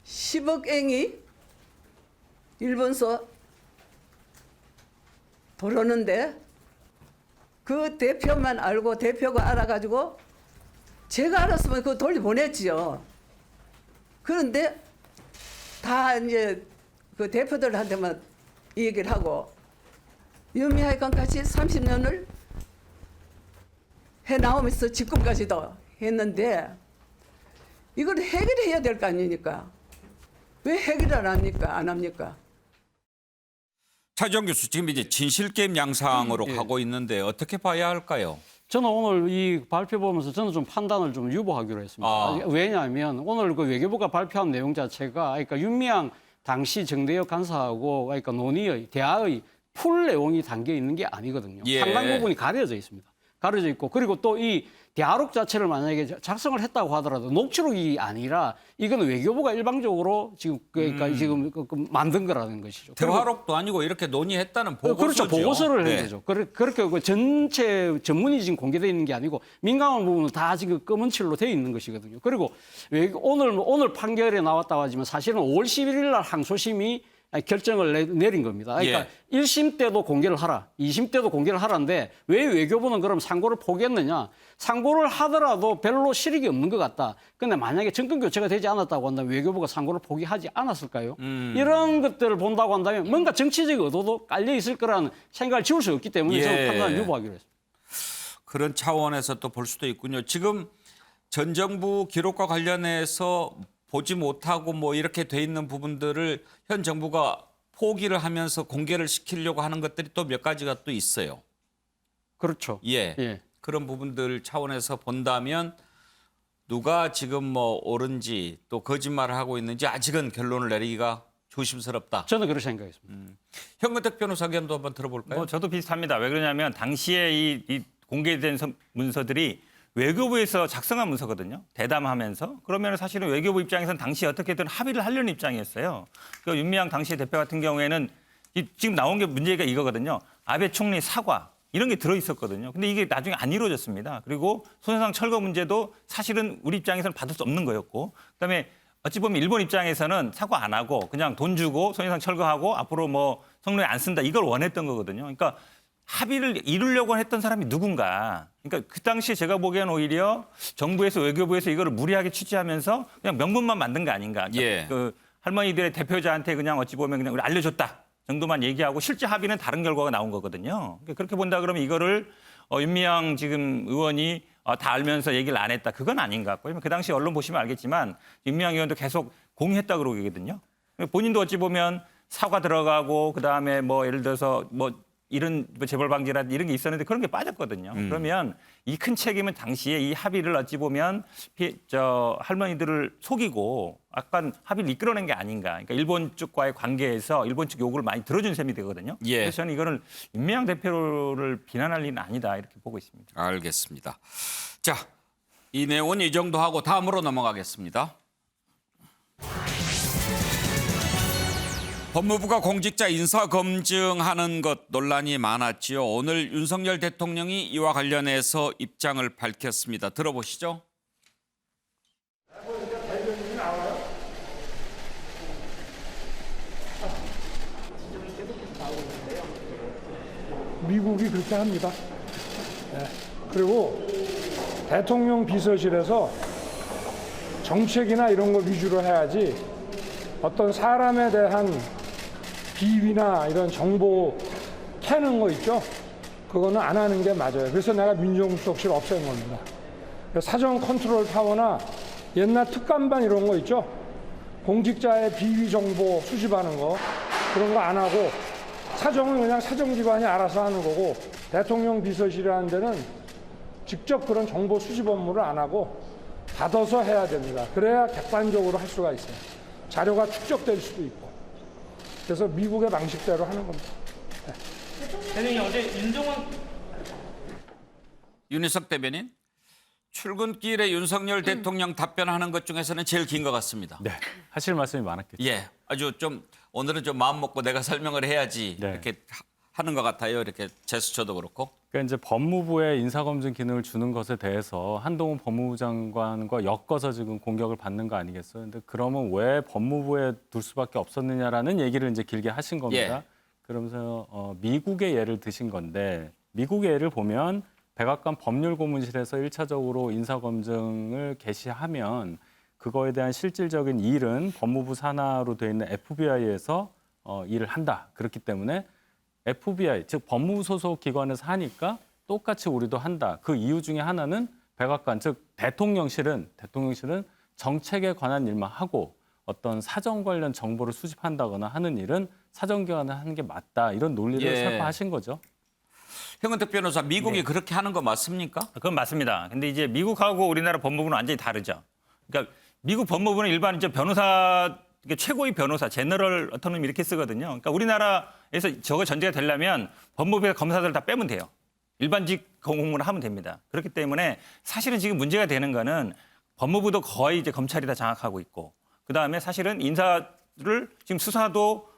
10억엔이 일본서 들어오는데 그 대표만 알고 대표가 알아가지고 제가 알았으면 그거 돌려보냈지요. 그런데 다 이제 그 대표들한테만 이 얘기를 하고 유미하여간 같이 30년을 해 나오면서 지금까지도 했는데 이걸 해결해야 될 거 아닙니까? 왜 해결을 안 합니까? 안 합니까? 차지원 교수, 지금 이제 진실게임 양상으로 가고 있는데 어떻게 봐야 할까요? 저는 오늘 이 발표 보면서 저는 좀 판단을 좀 유보하기로 했습니다. 왜냐하면 오늘 그 외교부가 발표한 내용 자체가 그러니까 윤미향 당시 정대협 간사하고 그러니까 논의의 대화의 풀 내용이 담겨 있는 게 아니거든요. 예. 상당 부분이 가려져 있습니다. 가려져 있고 그리고 또 이 대화록 자체를 만약에 작성을 했다고 하더라도 녹취록이 아니라 이거는 외교부가 일방적으로 지금 그러니까 지금 만든 거라는 것이죠. 대화록도 아니고 이렇게 논의했다는 보고서죠. 그렇죠. 보고서를 해야 되죠. 그렇게 그 전체 전문이 지금 공개되어 있는 게 아니고 민감한 부분은 다 지금 검은 칠로 되어 있는 것이거든요. 그리고 오늘 판결에 나왔다고 하지만 사실은 5월 11일 날 항소심이 결정을 내린 겁니다. 그러니까 1심 때도 공개를 하라, 2심 때도 공개를 하라는데 왜 외교부는 그럼 상고를 포기했느냐? 상고를 하더라도 별로 실익이 없는 것 같다. 근데 만약에 정권 교체가 되지 않았다고 한다면 외교부가 상고를 포기하지 않았을까요? 이런 것들을 본다고 한다면 뭔가 정치적 의도도 깔려 있을 거라는 생각을 지울 수 없기 때문에 저는 판단을 유보하기로 했습니다. 그런 차원에서 또 볼 수도 있군요. 지금 전 정부 기록과 관련해서 보지 못하고 뭐 이렇게 돼 있는 부분들을 현 정부가 포기를 하면서 공개를 시키려고 하는 것들이 또 몇 가지가 또 있어요. 그렇죠. 예. 그런 부분들 차원에서 본다면 누가 지금 뭐 옳은지 또 거짓말을 하고 있는지 아직은 결론을 내리기가 조심스럽다. 저는 그렇게 생각했습니다. 현근택 변호사 의견도 한번 들어볼까요? 뭐 저도 비슷합니다. 왜 그러냐면 당시에 이 공개된 문서들이 외교부에서 작성한 문서거든요. 대담하면서. 그러면 사실은 외교부 입장에서는 당시에 어떻게든 합의를 하려는 입장이었어요. 그 윤미향 당시 대표 같은 경우에는 지금 나온 게 문제가 이거거든요. 아베 총리 사과 이런 게 들어있었거든요. 근데 이게 나중에 안 이루어졌습니다. 그리고 손해상 철거 문제도 사실은 우리 입장에서는 받을 수 없는 거였고 그다음에 어찌 보면 일본 입장에서는 사과 안 하고 그냥 돈 주고 손해상 철거하고 앞으로 뭐 성노예 안 쓴다 이걸 원했던 거거든요. 그러니까 합의를 이루려고 했던 사람이 누군가. 그러니까 그 당시에 제가 보기에는 오히려 정부에서 외교부에서 이거를 무리하게 취재하면서 그냥 명분만 만든 거 아닌가. 그러니까 그 할머니들의 대표자한테 그냥 어찌 보면 그냥 우리 알려줬다 정도만 얘기하고 실제 합의는 다른 결과가 나온 거거든요. 그러니까 그렇게 본다 그러면 이거를 윤미향 지금 의원이 다 알면서 얘기를 안 했다. 그건 아닌 것 같고요. 그 당시 언론 보시면 알겠지만 윤미향 의원도 계속 공유했다 그러거든요. 본인도 어찌 보면 사과 들어가고 그다음에 뭐 예를 들어서 뭐 이런 재벌 방지라든지 이런 게 있었는데 그런 게 빠졌거든요. 그러면 이 큰 책임은 당시에 이 합의를 어찌 보면 할머니들을 속이고 약간 합의를 이끌어낸 게 아닌가. 그러니까 일본 쪽과의 관계에서 일본 측 요구를 많이 들어준 셈이 되거든요. 그래서 저는 이거는 윤미향 대표를 비난할 일은 아니다 이렇게 보고 있습니다. 알겠습니다. 자, 이 내용은 이 정도 하고 다음으로 넘어가겠습니다. 법무부가 공직자 인사 검증하는 것 논란이 많았지요. 오늘 윤석열 대통령이 이와 관련해서 입장을 밝혔습니다. 들어보시죠. 미국이 그렇게 합니다. 네. 그리고 대통령 비서실에서 정책이나 이런 거 위주로 해야지 어떤 사람에 대한 비위나 이런 정보 캐는 거 있죠? 그거는 안 하는 게 맞아요. 그래서 내가 민정수석실 없앤 겁니다. 사전 컨트롤 타워나 옛날 특감반 이런 거 있죠? 공직자의 비위 정보 수집하는 거 그런 거 안 하고 사정은 그냥 사정기관이 알아서 하는 거고 대통령 비서실이라는 데는 직접 그런 정보 수집 업무를 안 하고 받아서 해야 됩니다. 그래야 객관적으로 할 수가 있어요. 자료가 축적될 수도 있고. 그래서 미국의 방식대로 하는 겁니다. 대통령이 어제 윤정원 윤희석 대변인. 출근길에 윤석열 대통령 답변하는 것 중에서는 제일 긴 것 같습니다. 네, 하실 말씀이 많았겠죠. 예, 아주 좀 오늘은 좀 마음 먹고 내가 설명을 해야지 네. 이렇게 하는 것 같아요. 이렇게 제스처도 그렇고. 그러니까 이제 법무부에 인사검증 기능을 주는 것에 대해서 한동훈 법무부 장관과 엮어서 지금 공격을 받는 거 아니겠어요? 근데 그러면 왜 법무부에 둘 수밖에 없었느냐라는 얘기를 이제 길게 하신 겁니다. 예. 그러면서 미국의 예를 드신 건데 미국의 예를 보면 백악관 법률고문실에서 1차적으로 인사검증을 개시하면 그거에 대한 실질적인 일은 법무부 산하로 되어 있는 FBI에서 일을 한다. 그렇기 때문에 FBI, 즉 법무부 소속 기관에서 하니까 똑같이 우리도 한다. 그 이유 중에 하나는 백악관, 즉 대통령실은 정책에 관한 일만 하고 어떤 사정 관련 정보를 수집한다거나 하는 일은 사정기관에 하는 게 맞다. 이런 논리를 예. 설파하신 거죠. 형은택 변호사, 미국이 그렇게 하는 거 맞습니까? 그건 맞습니다. 근데 이제 미국하고 우리나라 법무부는 완전히 다르죠. 그러니까 미국 법무부는 일반 이제 변호사 최고의 변호사, 제너럴 어토노미 이렇게 쓰거든요. 그러니까 우리나라에서 저거 전제가 되려면 법무부의 검사들 다 빼면 돼요. 일반직 공무원을 하면 됩니다. 그렇기 때문에 사실은 지금 문제가 되는 거는 법무부도 거의 이제 검찰이 다 장악하고 있고 그다음에 사실은 인사를 지금 수사도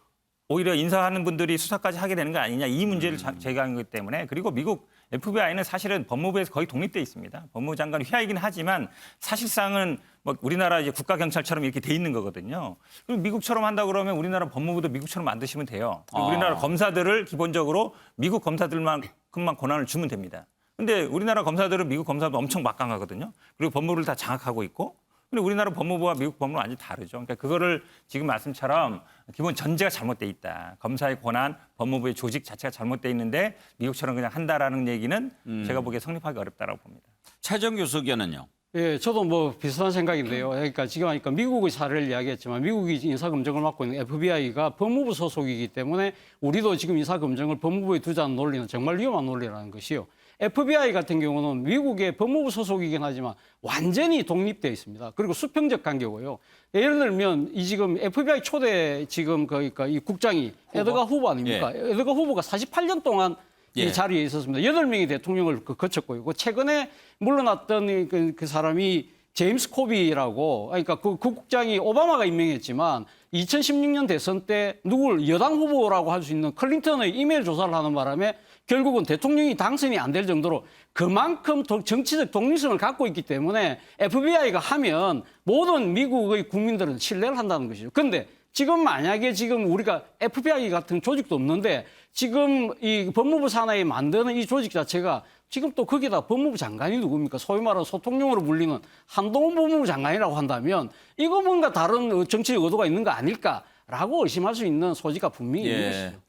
오히려 인사하는 분들이 수사까지 하게 되는 거 아니냐 이 문제를 제기한 거기 때문에 그리고 미국 FBI는 사실은 법무부에서 거의 독립돼 있습니다. 법무부 장관 휘하이긴 하지만 사실상은 뭐 우리나라 이제 국가경찰처럼 이렇게 돼 있는 거거든요. 그리고 미국처럼 한다 그러면 우리나라 법무부도 미국처럼 만드시면 돼요. 그리고 우리나라 검사들을 기본적으로 미국 검사들만큼만 권한을 주면 됩니다. 근데 우리나라 검사들은 미국 검사도 엄청 막강하거든요. 그리고 법무부를 다 장악하고 있고 근데 우리나라 법무부와 미국 법무부는 완전히 다르죠. 그러니까 그거를 지금 말씀처럼 기본 전제가 잘못돼 있다. 검사의 권한, 법무부의 조직 자체가 잘못돼 있는데 미국처럼 그냥 한다라는 얘기는 제가 보기에 성립하기 어렵다라고 봅니다. 최정 교수 의견은요? 예, 저도 뭐 비슷한 생각인데요. 그러니까 지금 하니까 미국의 사례를 이야기했지만 미국이 인사검증을 맡고 있는 FBI가 법무부 소속이기 때문에 우리도 지금 인사검증을 법무부에 두자는 논리는 정말 위험한 논리라는 것이요. FBI 같은 경우는 미국의 법무부 소속이긴 하지만 완전히 독립되어 있습니다. 그리고 수평적 관계고요. 예를 들면 이 지금 FBI 초대 지금 그러니까 이 국장이 에드가 후보 아닙니까? 예. 에드가 후보가 48년 동안 예. 이 자리에 있었습니다. 8명이 대통령을 거쳤고요. 최근에 물러났던 그 사람이 제임스 코비라고 그러니까 그 국장이 오바마가 임명했지만 2016년 대선 때 누굴 여당 후보라고 할 수 있는 클린턴의 이메일 조사를 하는 바람에 결국은 대통령이 당선이 안 될 정도로 그만큼 정치적 독립성을 갖고 있기 때문에 FBI가 하면 모든 미국의 국민들은 신뢰를 한다는 것이죠. 그런데 지금 만약에 지금 우리가 FBI 같은 조직도 없는데 지금 이 법무부 산하에 만드는 이 조직 자체가 지금 또 거기다 법무부 장관이 누굽니까? 소위 말하는 소통용으로 불리는 한동훈 법무부 장관이라고 한다면 이거 뭔가 다른 정치적 의도가 있는 거 아닐까라고 의심할 수 있는 소지가 분명히 있는 것이죠.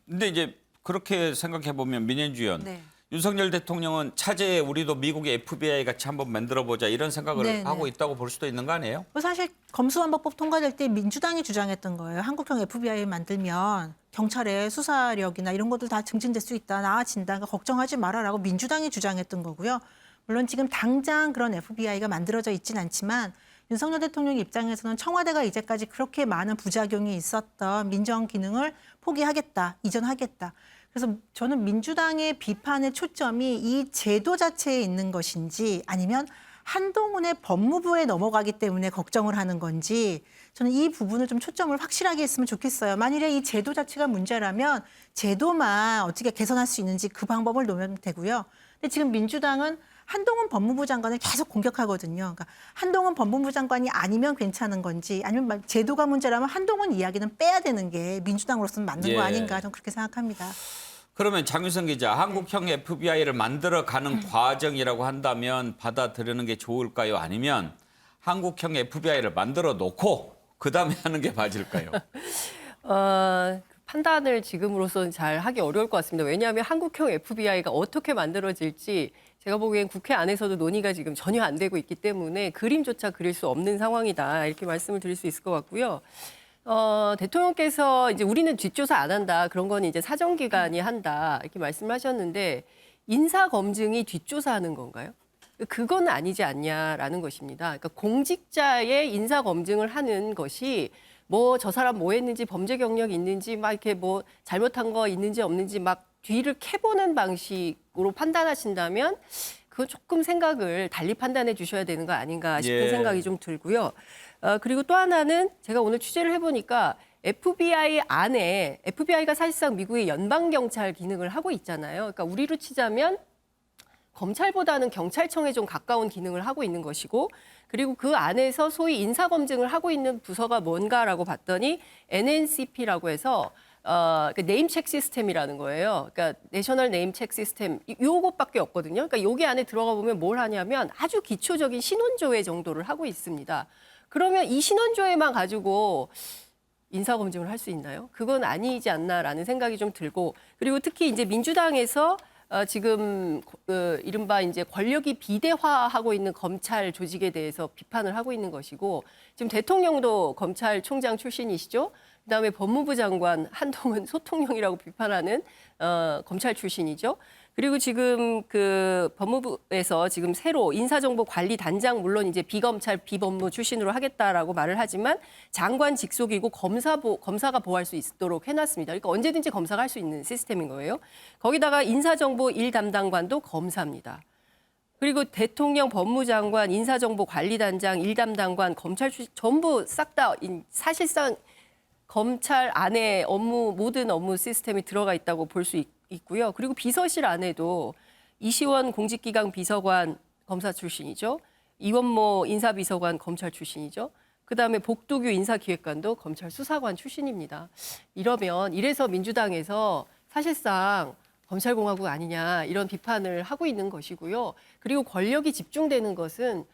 근데 이제 그렇게 생각해 보면 민현주 의원, 네. 윤석열 대통령은 차제에 우리도 미국의 FBI 같이 한번 만들어보자 이런 생각을 네, 하고 네. 있다고 볼 수도 있는 거 아니에요? 사실 검수완박법 통과될 때 민주당이 주장했던 거예요. 한국형 FBI 만들면 경찰의 수사력이나 이런 것들 다 증진될 수 있다, 나아진다, 그러니까 걱정하지 마라라고 민주당이 주장했던 거고요. 물론 지금 당장 그런 FBI가 만들어져 있진 않지만 윤석열 대통령 입장에서는 청와대가 이제까지 그렇게 많은 부작용이 있었던 민정 기능을 포기하겠다, 이전하겠다. 그래서 저는 민주당의 비판의 초점이 이 제도 자체에 있는 것인지 아니면 한동훈의 법무부에 넘어가기 때문에 걱정을 하는 건지 저는 이 부분을 좀 초점을 확실하게 했으면 좋겠어요. 만일에 이 제도 자체가 문제라면 제도만 어떻게 개선할 수 있는지 그 방법을 놓으면 되고요. 근데 지금 민주당은 한동훈 법무부 장관을 계속 공격하거든요. 그러니까 한동훈 법무부 장관이 아니면 괜찮은 건지 아니면 제도가 문제라면 한동훈 이야기는 빼야 되는 게 민주당으로서는 맞는 거 아닌가 저는 그렇게 생각합니다. 그러면 장윤성 기자, 한국형 FBI를 만들어가는 과정이라고 한다면 받아들이는 게 좋을까요? 아니면 한국형 FBI를 만들어 놓고 그다음에 하는 게 맞을까요? 판단을 지금으로서는 잘 하기 어려울 것 같습니다. 왜냐하면 한국형 FBI가 어떻게 만들어질지 제가 보기엔 국회 안에서도 논의가 지금 전혀 안 되고 있기 때문에 그림조차 그릴 수 없는 상황이다. 이렇게 말씀을 드릴 수 있을 것 같고요. 대통령께서 이제 우리는 뒷조사 안 한다. 그런 건 이제 사정기관이 한다. 이렇게 말씀을 하셨는데 인사검증이 뒷조사하는 건가요? 그건 아니지 않냐라는 것입니다. 그러니까 공직자의 인사검증을 하는 것이 뭐 저 사람 뭐 했는지 범죄 경력이 있는지 막 이렇게 뭐 잘못한 거 있는지 없는지 막 뒤를 캐보는 방식으로 판단하신다면 그건 조금 생각을 달리 판단해 주셔야 되는 거 아닌가 싶은 생각이 좀 들고요. 그리고 또 하나는 제가 오늘 취재를 해보니까 FBI가 사실상 미국의 연방경찰 기능을 하고 있잖아요. 그러니까 우리로 치자면 검찰보다는 경찰청에 좀 가까운 기능을 하고 있는 것이고, 그리고 그 안에서 소위 인사검증을 하고 있는 부서가 뭔가라고 봤더니 NNCP라고 해서 네임 책 시스템이라는 거예요. 그러니까 내셔널 네임 책 시스템 요것밖에 없거든요. 그러니까 여기 안에 들어가 보면 뭘 하냐면 아주 기초적인 신원조회 정도를 하고 있습니다. 그러면 이 신원조회만 가지고 인사검증을 할 수 있나요? 그건 아니지 않나라는 생각이 좀 들고, 그리고 특히 이제 민주당에서 지금 이른바 이제 권력이 비대화하고 있는 검찰 조직에 대해서 비판을 하고 있는 것이고, 지금 대통령도 검찰총장 출신이시죠. 그다음에 법무부 장관 한동훈 소통령이라고 비판하는 검찰 출신이죠. 그리고 지금 그 법무부에서 지금 새로 인사정보관리단장, 물론 이제 비검찰 비법무 출신으로 하겠다라고 말을 하지만 장관 직속이고 검사가 보호할 수 있도록 해놨습니다. 그러니까 언제든지 검사가 할 수 있는 시스템인 거예요. 거기다가 인사정보 1담당관도 검사입니다. 그리고 대통령, 법무장관, 인사정보관리단장, 1담당관, 검찰 출신 전부 싹 다 사실상 검찰 안에 모든 업무 시스템이 들어가 있다고 볼 수 있고요. 그리고 비서실 안에도 이시원 공직기강 비서관 검사 출신이죠. 이원모 인사비서관 검찰 출신이죠. 그다음에 복두규 인사기획관도 검찰 수사관 출신입니다. 이래서 민주당에서 사실상 검찰공화국 아니냐 이런 비판을 하고 있는 것이고요. 그리고 권력이 집중되는 것은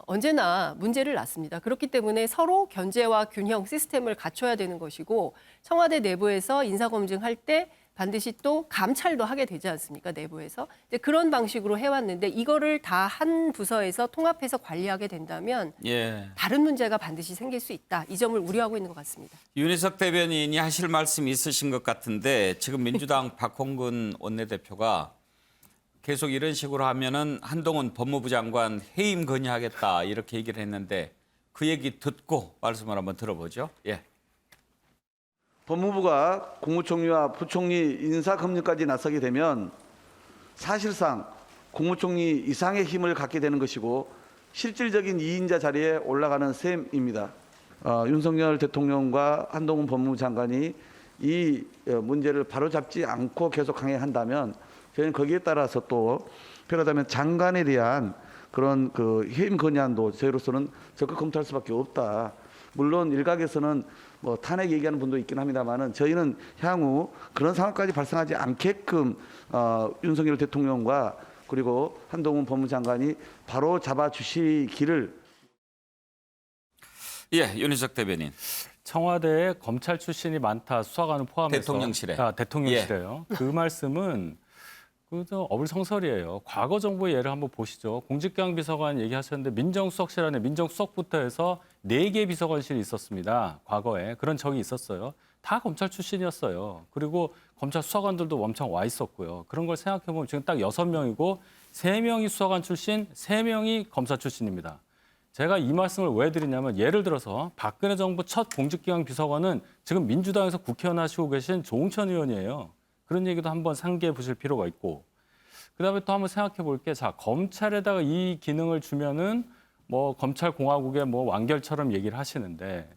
언제나 문제를 낳습니다. 그렇기 때문에 서로 견제와 균형 시스템을 갖춰야 되는 것이고, 청와대 내부에서 인사검증할 때 반드시 또 감찰도 하게 되지 않습니까? 내부에서. 이제 그런 방식으로 해왔는데 이거를 다 한 부서에서 통합해서 관리하게 된다면 다른 문제가 반드시 생길 수 있다. 이 점을 우려하고 있는 것 같습니다. 윤희석 대변인이 하실 말씀이 있으신 것 같은데, 지금 민주당 박홍근 원내대표가 계속 이런 식으로 하면은 한동훈 법무부 장관 해임 건의하겠다 이렇게 얘기를 했는데, 그 얘기 듣고 말씀을 한번 들어보죠. 법무부가 국무총리와 부총리 인사검증까지 나서게 되면 사실상 국무총리 이상의 힘을 갖게 되는 것이고 실질적인 2인자 자리에 올라가는 셈입니다. 윤석열 대통령과 한동훈 법무부 장관이 이 문제를 바로잡지 않고 계속 강행한다면 저희는 거기에 따라서 또 필요하다면 장관에 대한 그런 그 해임 건의안도 저희로서는 적극 검토할 수밖에 없다. 물론 일각에서는 뭐 탄핵 얘기하는 분도 있긴 합니다만은 저희는 향후 그런 상황까지 발생하지 않게끔 윤석열 대통령과 그리고 한동훈 법무장관이 바로 잡아주시기를. 윤희석 대변인. 청와대에 검찰 출신이 많다, 수사관을 포함해서. 대통령실에. 대통령실에요. 그 말씀은 그저 어불성설이에요. 과거 정부의 예를 한번 보시죠. 공직기강 비서관 얘기하셨는데 민정수석실 안에 민정수석부터 해서 4개 비서관실이 있었습니다. 과거에 그런 적이 있었어요. 다 검찰 출신이었어요. 그리고 검찰 수사관들도 엄청 와 있었고요. 그런 걸 생각해 보면 지금 딱 6명이고 3명이 수사관 출신, 3명이 검사 출신입니다. 제가 이 말씀을 왜 드리냐면, 예를 들어서 박근혜 정부 첫 공직기강 비서관은 지금 민주당에서 국회의원 하시고 계신 조응천 의원이에요. 그런 얘기도 한번 상기해 보실 필요가 있고, 그다음에 또 한번 생각해 볼 게, 자, 검찰에다가 이 기능을 주면은 뭐 검찰 공화국의 뭐 완결처럼 얘기를 하시는데,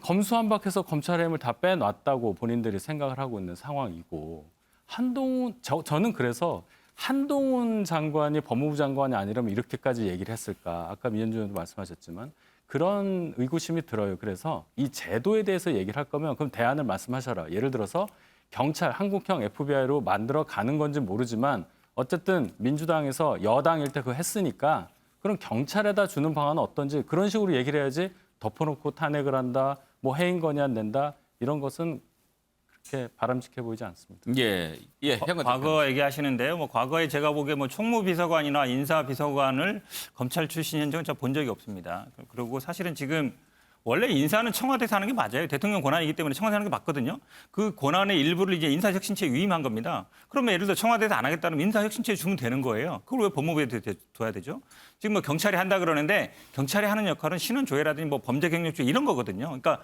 검수한박해서 검찰의 힘을 다 빼놨다고 본인들이 생각을 하고 있는 상황이고, 저는 그래서 한동훈 장관이 법무부 장관이 아니라면 이렇게까지 얘기를 했을까? 아까 민현주 의원도 말씀하셨지만 그런 의구심이 들어요. 그래서 이 제도에 대해서 얘기를 할 거면 그럼 대안을 말씀하셔라. 예를 들어서 경찰, 한국형 FBI로 만들어 가는 건지 모르지만 어쨌든 민주당에서 여당일 때 그거 했으니까 그럼 경찰에다 주는 방안은 어떤지 그런 식으로 얘기를 해야지, 덮어놓고 탄핵을 한다, 뭐 해임 건의안 낸다, 이런 것은 그렇게 바람직해 보이지 않습니다. 과거 얘기하시는데요. 뭐 과거에 제가 보기에 뭐 총무비서관이나 인사비서관을 검찰 출신 현장은 제가 본 적이 없습니다. 그리고 사실은 지금 원래 인사는 청와대에서 하는 게 맞아요. 대통령 권한이기 때문에 청와대에서 하는 게 맞거든요. 그 권한의 일부를 이제 인사혁신처에 위임한 겁니다. 그러면 예를 들어 청와대에서 안 하겠다면 인사혁신처에 주면 되는 거예요. 그걸 왜 법무부에 둬야 되죠? 지금 뭐 경찰이 한다 그러는데 경찰이 하는 역할은 신원조회라든지 뭐 범죄경력조회 이런 거거든요. 그러니까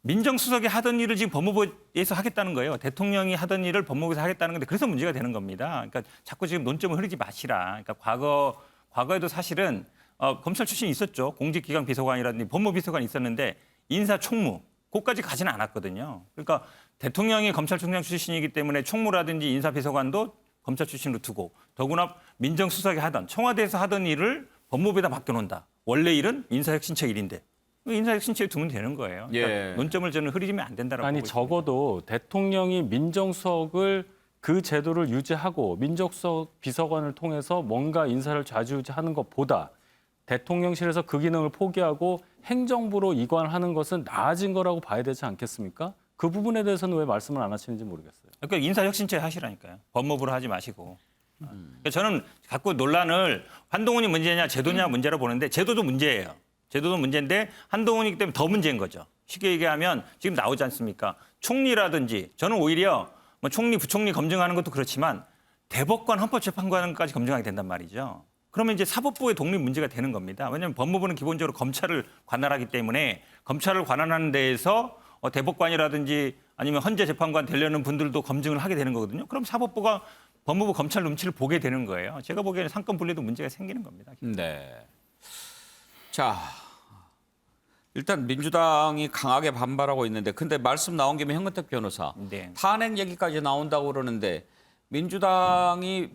민정수석이 하던 일을 지금 법무부에서 하겠다는 거예요. 대통령이 하던 일을 법무부에서 하겠다는 건데 그래서 문제가 되는 겁니다. 그러니까 자꾸 지금 논점을 흐리지 마시라. 그러니까 과거에도 사실은 검찰 출신이 있었죠. 공직기강 비서관이라든지 법무비서관이 있었는데 인사총무, 그것까지 가지는 않았거든요. 그러니까 대통령이 검찰총장 출신이기 때문에 총무라든지 인사비서관도 검찰 출신으로 두고 더구나 민정수석이 하던 청와대에서 하던 일을 법무부에다 맡겨놓는다. 원래 일은 인사혁신처 일인데 인사혁신처에 두면 되는 거예요. 그러니까 예. 논점을 저는 흐리면 안 된다라고 아니 보고 적어도 대통령이 민정수석을 그 제도를 유지하고 민정수석 비서관을 통해서 뭔가 인사를 좌지우지하는 것보다 대통령실에서 그 기능을 포기하고 행정부로 이관하는 것은 나아진 거라고 봐야 되지 않겠습니까? 그 부분에 대해서는 왜 말씀을 안 하시는지 모르겠어요. 그러니까 인사혁신처에 하시라니까요. 법무부로 하지 마시고. 그러니까 저는 자꾸 논란을 한동훈이 문제냐 제도냐 문제로 보는데 제도도 문제예요. 제도도 문제인데 한동훈이기 때문에 더 문제인 거죠. 쉽게 얘기하면 지금 나오지 않습니까? 총리라든지 저는 오히려 뭐 총리, 부총리 검증하는 것도 그렇지만 대법관, 헌법재판관까지 검증하게 된단 말이죠. 그러면 이제 사법부의 독립 문제가 되는 겁니다. 왜냐하면 법무부는 기본적으로 검찰을 관할하기 때문에 검찰을 관할하는 데에서 대법관이라든지 아니면 헌재 재판관 되려는 분들도 검증을 하게 되는 거거든요. 그럼 사법부가 법무부 검찰 눈치를 보게 되는 거예요. 제가 보기에는 상권 분리도 문제가 생기는 겁니다. 네. 자, 일단 민주당이 강하게 반발하고 있는데 근데 말씀 나온 김에 현근택 변호사 네. 탄핵 얘기까지 나온다고 그러는데 민주당이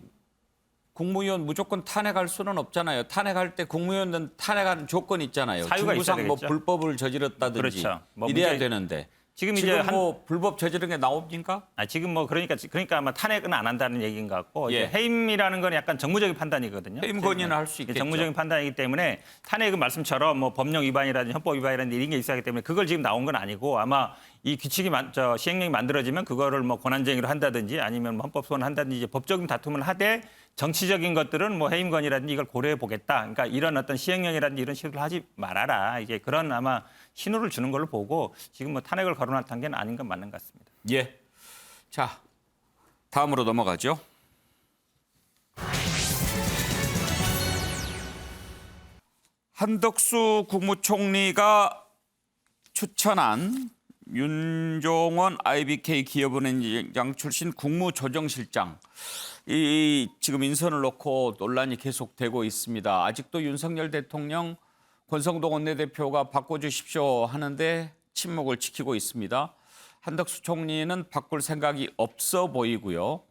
국무위원 무조건 탄핵할 수는 없잖아요. 탄핵할 때 국무위원은 탄핵하는 조건이 있잖아요. 사유가 있어야 주구상 뭐 되겠죠. 불법을 저질렀다든지 그렇죠. 뭐 이래야 문제- 되는데 지금 지금 이제 뭐 불법 저지른 게 나옵니까? 지금 뭐 그러니까 아마 탄핵은 안 한다는 얘기인 것 같고 예. 이제 해임이라는 건 약간 정무적인 판단이거든요. 해임 건의는 할 수 있겠죠. 정무적인 판단이기 때문에 탄핵은 말씀처럼 뭐 법령 위반이라든지 헌법 위반이라든지 이런 게 있어야 하기 때문에 그걸 지금 나온 건 아니고 아마 이 규칙이 시행령이 만들어지면 그거를 뭐 권한쟁의로 한다든지 아니면 뭐 헌법 소원을 한다든지 이제 법적인 다툼을 하되 정치적인 것들은 뭐 해임 건의라든지 이걸 고려해 보겠다. 그러니까 이런 어떤 시행령이라든지 이런 시도를 하지 말아라. 이게 그런 아마 신호를 주는 걸로 보고 지금 뭐 탄핵을 거론할 단계는 아닌 건 맞는 것 같습니다. 예. 자, 다음으로 넘어가죠. 한덕수 국무총리가 추천한 윤종원 IBK 기업은행장 출신 국무조정실장 이 지금 인선을 놓고 논란이 계속되고 있습니다. 아직도 윤석열 대통령 권성동 원내대표가 바꿔주십시오 하는데 침묵을 지키고 있습니다. 한덕수 총리는 바꿀 생각이 없어 보이고요.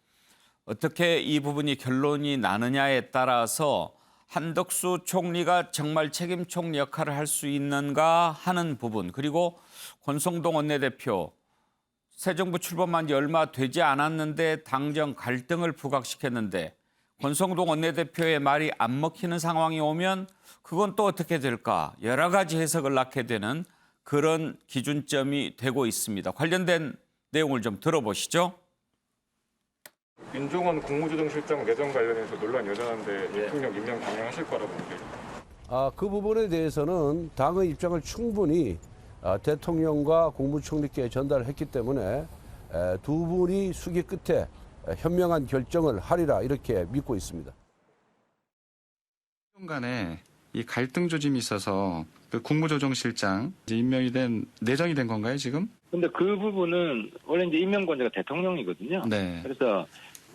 어떻게 이 부분이 결론이 나느냐에 따라서 한덕수 총리가 정말 책임 총리 역할을 할 수 있는가 하는 부분 그리고 권성동 원내대표 새 정부 출범한 지 얼마 되지 않았는데 당정 갈등을 부각시켰는데 권성동 원내대표의 말이 안 먹히는 상황이 오면 그건 또 어떻게 될까 여러 가지 해석을 낳게 되는 그런 기준점이 되고 있습니다. 관련된 내용을 좀 들어보시죠. 윤종원 국무조정실장 내정 관련해서 논란 여전한데 대통령 임명 강행하실 거라고 보세요? 그 부분에 대해서는 당의 입장을 충분히 대통령과 국무총리께 전달했기 때문에 두 분이 수기 끝에 현명한 결정을 하리라 이렇게 믿고 있습니다. 간에 이 갈등 조짐이 있어서 그 국무조정실장 내정이 된 건가요 지금? 근데 그 부분은 원래 이제 임명 권자가 대통령이거든요. 네. 그래서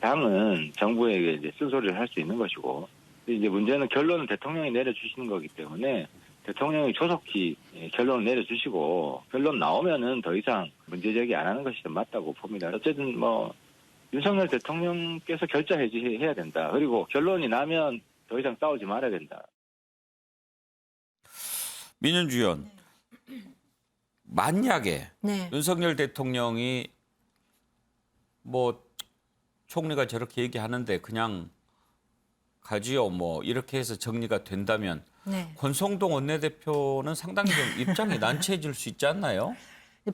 당은 정부에게 이제 쓴소리를 할 수 있는 것이고, 이제 문제는 결론은 대통령이 내려주시는 거기 때문에 대통령이 조속히 결론을 내려주시고 결론 나오면은 더 이상 문제제기 안 하는 것이 더 맞다고 봅니다. 어쨌든 뭐 윤석열 대통령께서 결정해야 된다. 그리고 결론이 나면 더 이상 싸우지 말아야 된다. 민윤주 의원, 만약에 네. 윤석열 대통령이 뭐 총리가 저렇게 얘기하는데 그냥 가지요 뭐 이렇게 해서 정리가 된다면 네. 권성동 원내대표는 상당히 좀 입장이 난처해질 수 있지 않나요?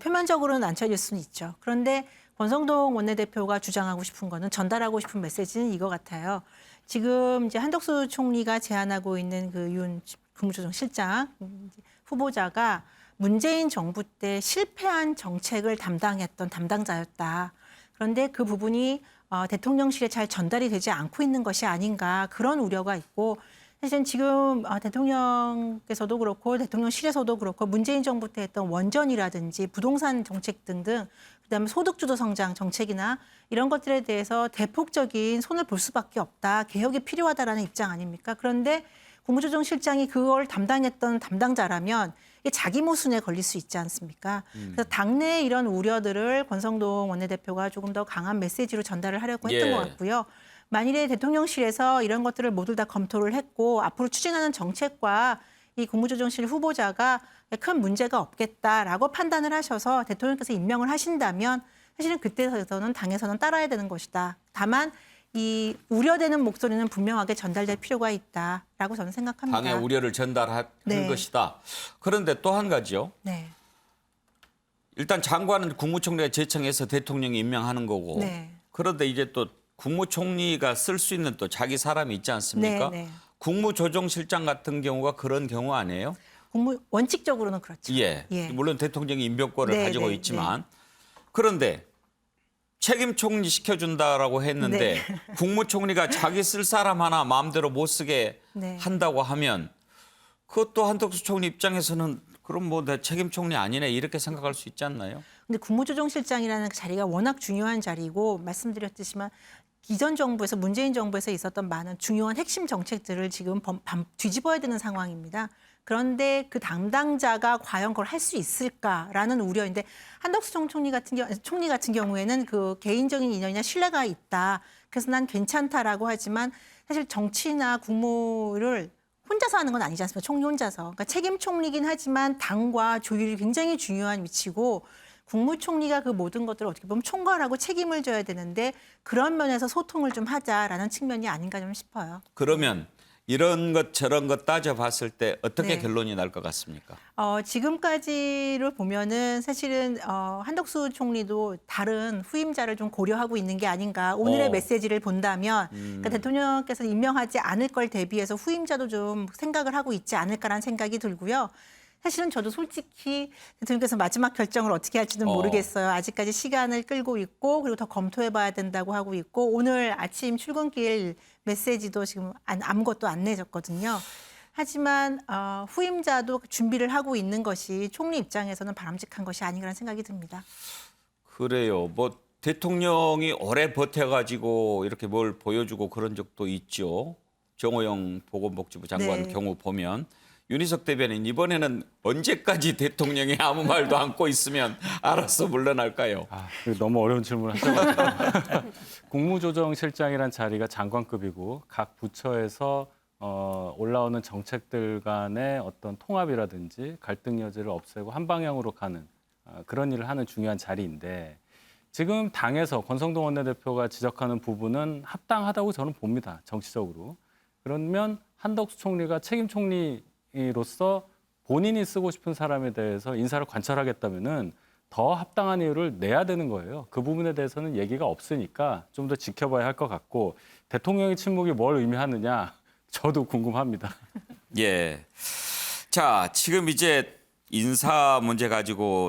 표면적으로는 난처해질 수는 있죠. 그런데 권성동 원내대표가 주장하고 싶은 거는 전달하고 싶은 메시지는 이거 같아요. 지금 이제 한덕수 총리가 제안하고 있는 그 윤 국무조정실장 후보자가 문재인 정부 때 실패한 정책을 담당했던 담당자였다. 그런데 그 부분이 대통령실에 잘 전달이 되지 않고 있는 것이 아닌가 그런 우려가 있고 사실은 지금 대통령께서도 그렇고 대통령실에서도 그렇고 문재인 정부 때 했던 원전이라든지 부동산 정책 등등 그다음에 소득주도 성장 정책이나 이런 것들에 대해서 대폭적인 손을 볼 수밖에 없다. 개혁이 필요하다라는 입장 아닙니까? 그런데 국무조정실장이 그걸 담당했던 담당자라면 이게 자기 모순에 걸릴 수 있지 않습니까? 그래서 당내의 이런 우려들을 권성동 원내대표가 조금 더 강한 메시지로 전달을 하려고 했던 것 같고요. 만일에 대통령실에서 이런 것들을 모두 다 검토를 했고 앞으로 추진하는 정책과 이 국무조정실 후보자가 큰 문제가 없겠다라고 판단을 하셔서 대통령께서 임명을 하신다면 사실은 그때서는 당에서는 따라야 되는 것이다. 다만 이 우려되는 목소리는 분명하게 전달될 필요가 있다라고 저는 생각합니다. 당의 우려를 전달하는 것이다. 그런데 또 한 가지요. 네. 일단 장관은 국무총리가 제청해서 대통령이 임명하는 거고. 네. 그런데 이제 또 국무총리가 쓸 수 있는 또 자기 사람이 있지 않습니까? 네, 네. 국무조정실장 같은 경우가 그런 경우 아니에요? 원칙적으로는 그렇죠. 예. 물론 대통령이 임명권을 네, 가지고 네, 있지만 그런데 책임 총리 시켜준다라고 했는데 국무총리가 자기 쓸 사람 하나 마음대로 못 쓰게 한다고 하면 그것도 한덕수 총리 입장에서는 그럼 뭐 내 책임 총리 아니네 이렇게 생각할 수 있지 않나요? 근데 국무조정실장이라는 자리가 워낙 중요한 자리고 말씀드렸듯이만 기존 정부에서 문재인 정부에서 있었던 많은 중요한 핵심 정책들을 지금 뒤집어야 되는 상황입니다. 그런데 그 담당자가 과연 그걸 할 수 있을까라는 우려인데 한덕수 총리 같은 경우에는 그 개인적인 인연이나 신뢰가 있다. 그래서 난 괜찮다라고 하지만 사실 정치나 국무를 혼자서 하는 건 아니지 않습니까? 총리 혼자서. 그러니까 책임 총리긴 하지만 당과 조율이 굉장히 중요한 위치고 국무총리가 그 모든 것들을 어떻게 보면 총괄하고 책임을 져야 되는데 그런 면에서 소통을 좀 하자라는 측면이 아닌가 좀 싶어요. 그러면 이런 것 저런 것 따져봤을 때 어떻게 네. 결론이 날 것 같습니까? 지금까지를 보면은 사실은 한덕수 총리도 다른 후임자를 좀 고려하고 있는 게 아닌가. 오늘의 메시지를 본다면 그러니까 대통령께서 임명하지 않을 걸 대비해서 후임자도 좀 생각을 하고 있지 않을까라는 생각이 들고요. 사실은 저도 솔직히 대통령께서 마지막 결정을 어떻게 할지는 모르겠어요. 아직까지 시간을 끌고 있고 그리고 더 검토해봐야 된다고 하고 있고 오늘 아침 출근길 메시지도 지금 아무것도 안 내졌거든요. 하지만 후임자도 준비를 하고 있는 것이 총리 입장에서는 바람직한 것이 아닌가라는 생각이 듭니다. 그래요. 뭐 대통령이 오래 버텨가지고 이렇게 뭘 보여주고 그런 적도 있죠. 정호영 보건복지부 장관 경우 보면. 윤희석 대변인 이번에는 언제까지 대통령이 아무 말도 않고 있으면 알아서 물러날까요? 너무 어려운 질문을 하셔가지고 국무조정실장이란 자리가 장관급이고 각 부처에서 올라오는 정책들 간의 어떤 통합이라든지 갈등 여지를 없애고 한 방향으로 가는 그런 일을 하는 중요한 자리인데 지금 당에서 권성동 원내대표가 지적하는 부분은 합당하다고 저는 봅니다. 정치적으로. 그러면 한덕수 총리가 책임 총리로서 본인이 쓰고 싶은 사람에 대해서 인사를 관철하겠다면은 더 합당한 이유를 내야 되는 거예요. 그 부분에 대해서는 얘기가 없으니까 좀 더 지켜봐야 할 것 같고 대통령의 침묵이 뭘 의미하느냐 저도 궁금합니다. 예. 자, 지금 이제 인사 문제 가지고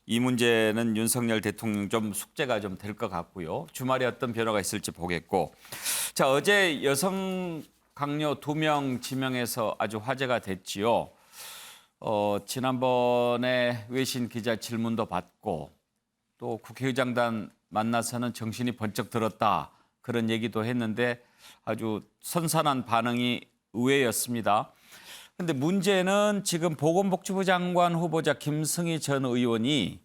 이 문제는 윤석열 대통령 좀 숙제가 좀 될 것 같고요. 주말에 어떤 변화가 있을지 보겠고. 자, 어제 여성 강요 2명 지명해서 아주 화제가 됐지요. 지난번에 외신 기자 질문도 받고 또 국회의장단 만나서는 정신이 번쩍 들었다. 그런 얘기도 했는데 아주 선선한 반응이 의외였습니다. 그런데 문제는 지금 보건복지부 장관 후보자 김승희 전 의원이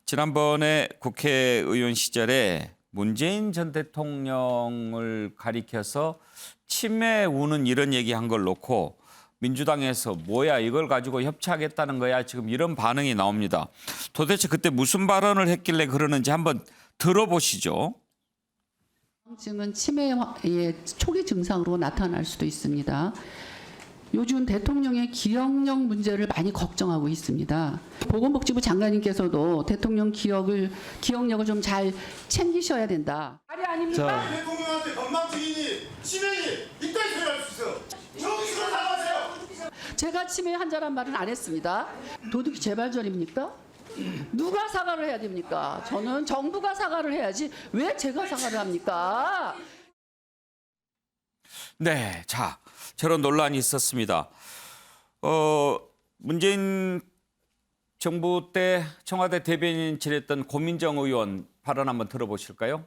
지난번에 국회의원 시절에 문재인 전 대통령을 가리켜서 치매 우는 이런 얘기한 걸 놓고 민주당에서 뭐야 이걸 가지고 협치하겠다는 거야 지금 이런 반응이 나옵니다. 도대체 그때 무슨 발언을 했길래 그러는지 한번 들어보시죠. 증은 치매의 초기 증상으로 나타날 수도 있습니다. 요즘 대통령의 기억력 문제를 많이 걱정하고 있습니다. 보건복지부 장관님께서도 대통령 기억력을 좀 잘 챙기셔야 된다. 말이 아닙니까? 대통령한테 건망증이니 치매니 이따위 소리 할 수 있어. 정식으로 나가세요. 제가 치매 환자란 말은 안 했습니다. 도둑이 재발절입니까? 누가 사과를 해야 됩니까? 저는 정부가 사과를 해야지 왜 제가 사과를 합니까? 네, 자, 저런 논란이 있었습니다. 문재인 정부 때 청와대 대변인 지냈던 고민정 의원 발언 한번 들어보실까요?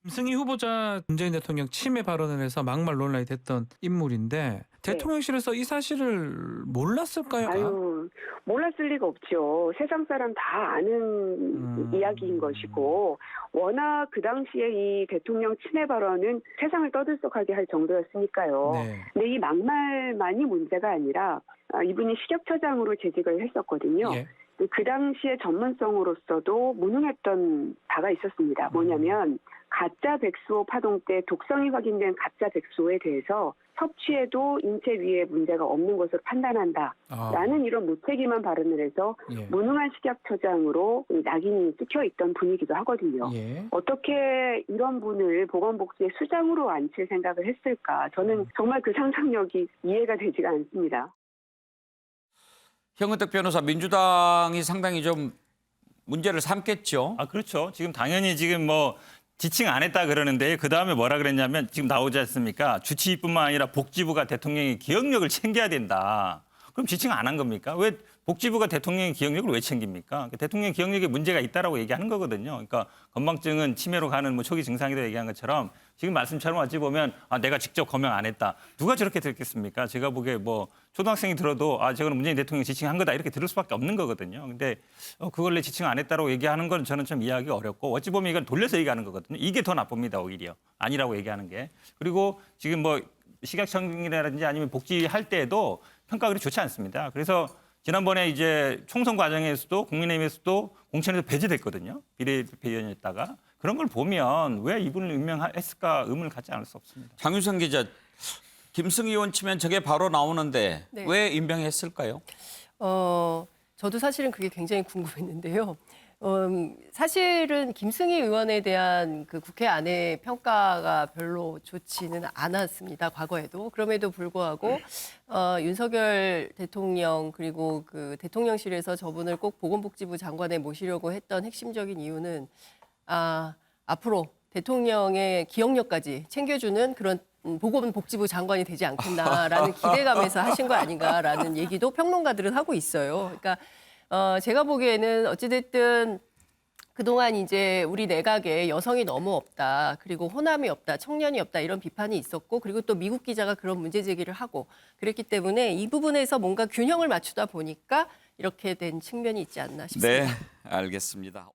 김승희 후보자 문재인 대통령 침해 발언을 해서 막말 논란이 됐던 인물인데 대통령실에서 이 사실을 몰랐을까요? 아유, 몰랐을 리가 없죠. 세상 사람 다 아는 이야기인 것이고 워낙 그 당시에 이 대통령 침해 발언은 세상을 떠들썩하게 할 정도였으니까요. 네. 근데 이 막말만이 문제가 아니라 이분이 식약처장으로 재직을 했었거든요. 예. 그 당시에 전문성으로서도 무능했던 바가 있었습니다. 뭐냐면 가짜 백수호 파동 때 독성이 확인된 가짜 백수호에 대해서 섭취에도 인체 위에 문제가 없는 것으로 판단한다라는 이런 무책임한 발언을 해서 예. 무능한 식약처장으로 낙인이 찍혀 있던 분이기도 하거든요. 예. 어떻게 이런 분을 보건복지의 수장으로 앉힐 생각을 했을까? 저는 정말 그 상상력이 이해가 되지가 않습니다. 현근택 변호사, 민주당이 상당히 좀 문제를 삼겠죠. 아, 그렇죠. 지금 당연히 지금 뭐 지칭 안 했다 그러는데 그다음에 뭐라 그랬냐면 지금 나오지 않습니까? 주치의뿐만 아니라 복지부가 대통령의 기억력을 챙겨야 된다. 그럼 지칭 안 한 겁니까? 왜 복지부가 대통령의 기억력을 왜 챙깁니까? 대통령 기억력에 문제가 있다라고 얘기하는 거거든요. 그러니까 건망증은 치매로 가는 뭐 초기 증상이다 얘기한 것처럼 지금 말씀처럼 어찌 보면 내가 직접 검명 안 했다. 누가 저렇게 들겠습니까? 제가 보기에 뭐 초등학생이 들어도 저거는 문재인 대통령이 지칭한 거다 이렇게 들을 수밖에 없는 거거든요. 근데 그걸 내 지칭 안 했다라고 얘기하는 건 저는 좀 이해하기 어렵고 어찌 보면 이건 돌려서 얘기하는 거거든요. 이게 더 나쁩니다, 오히려. 아니라고 얘기하는 게. 그리고 지금 뭐 식약청이라든지 아니면 복지할 때에도 평가가 좋지 않습니다. 그래서 지난번에 이제 총선 과정에서도 국민의힘에서도 공천에서 배제됐거든요. 비례대표위원이었다가. 그런 걸 보면 왜 이분을 임명했을까 의문을 갖지 않을 수 없습니다. 장윤선 기자, 김승희 의원 치면 저게 바로 나오는데 네. 왜 임명했을까요? 저도 사실은 그게 굉장히 궁금했는데요. 사실은 김승희 의원에 대한 그 국회 안의 평가가 별로 좋지는 않았습니다. 과거에도. 그럼에도 불구하고 윤석열 대통령 그리고 그 대통령실에서 저분을 꼭 보건복지부 장관에 모시려고 했던 핵심적인 이유는 앞으로 대통령의 기억력까지 챙겨주는 그런 보건복지부 장관이 되지 않겠나라는 기대감에서 하신 거 아닌가라는 얘기도 평론가들은 하고 있어요. 그러니까 제가 보기에는 어찌됐든 그동안 이제 우리 내각에 여성이 너무 없다. 그리고 호남이 없다. 청년이 없다. 이런 비판이 있었고 그리고 또 미국 기자가 그런 문제 제기를 하고 그랬기 때문에 이 부분에서 뭔가 균형을 맞추다 보니까 이렇게 된 측면이 있지 않나 싶습니다. 네, 알겠습니다.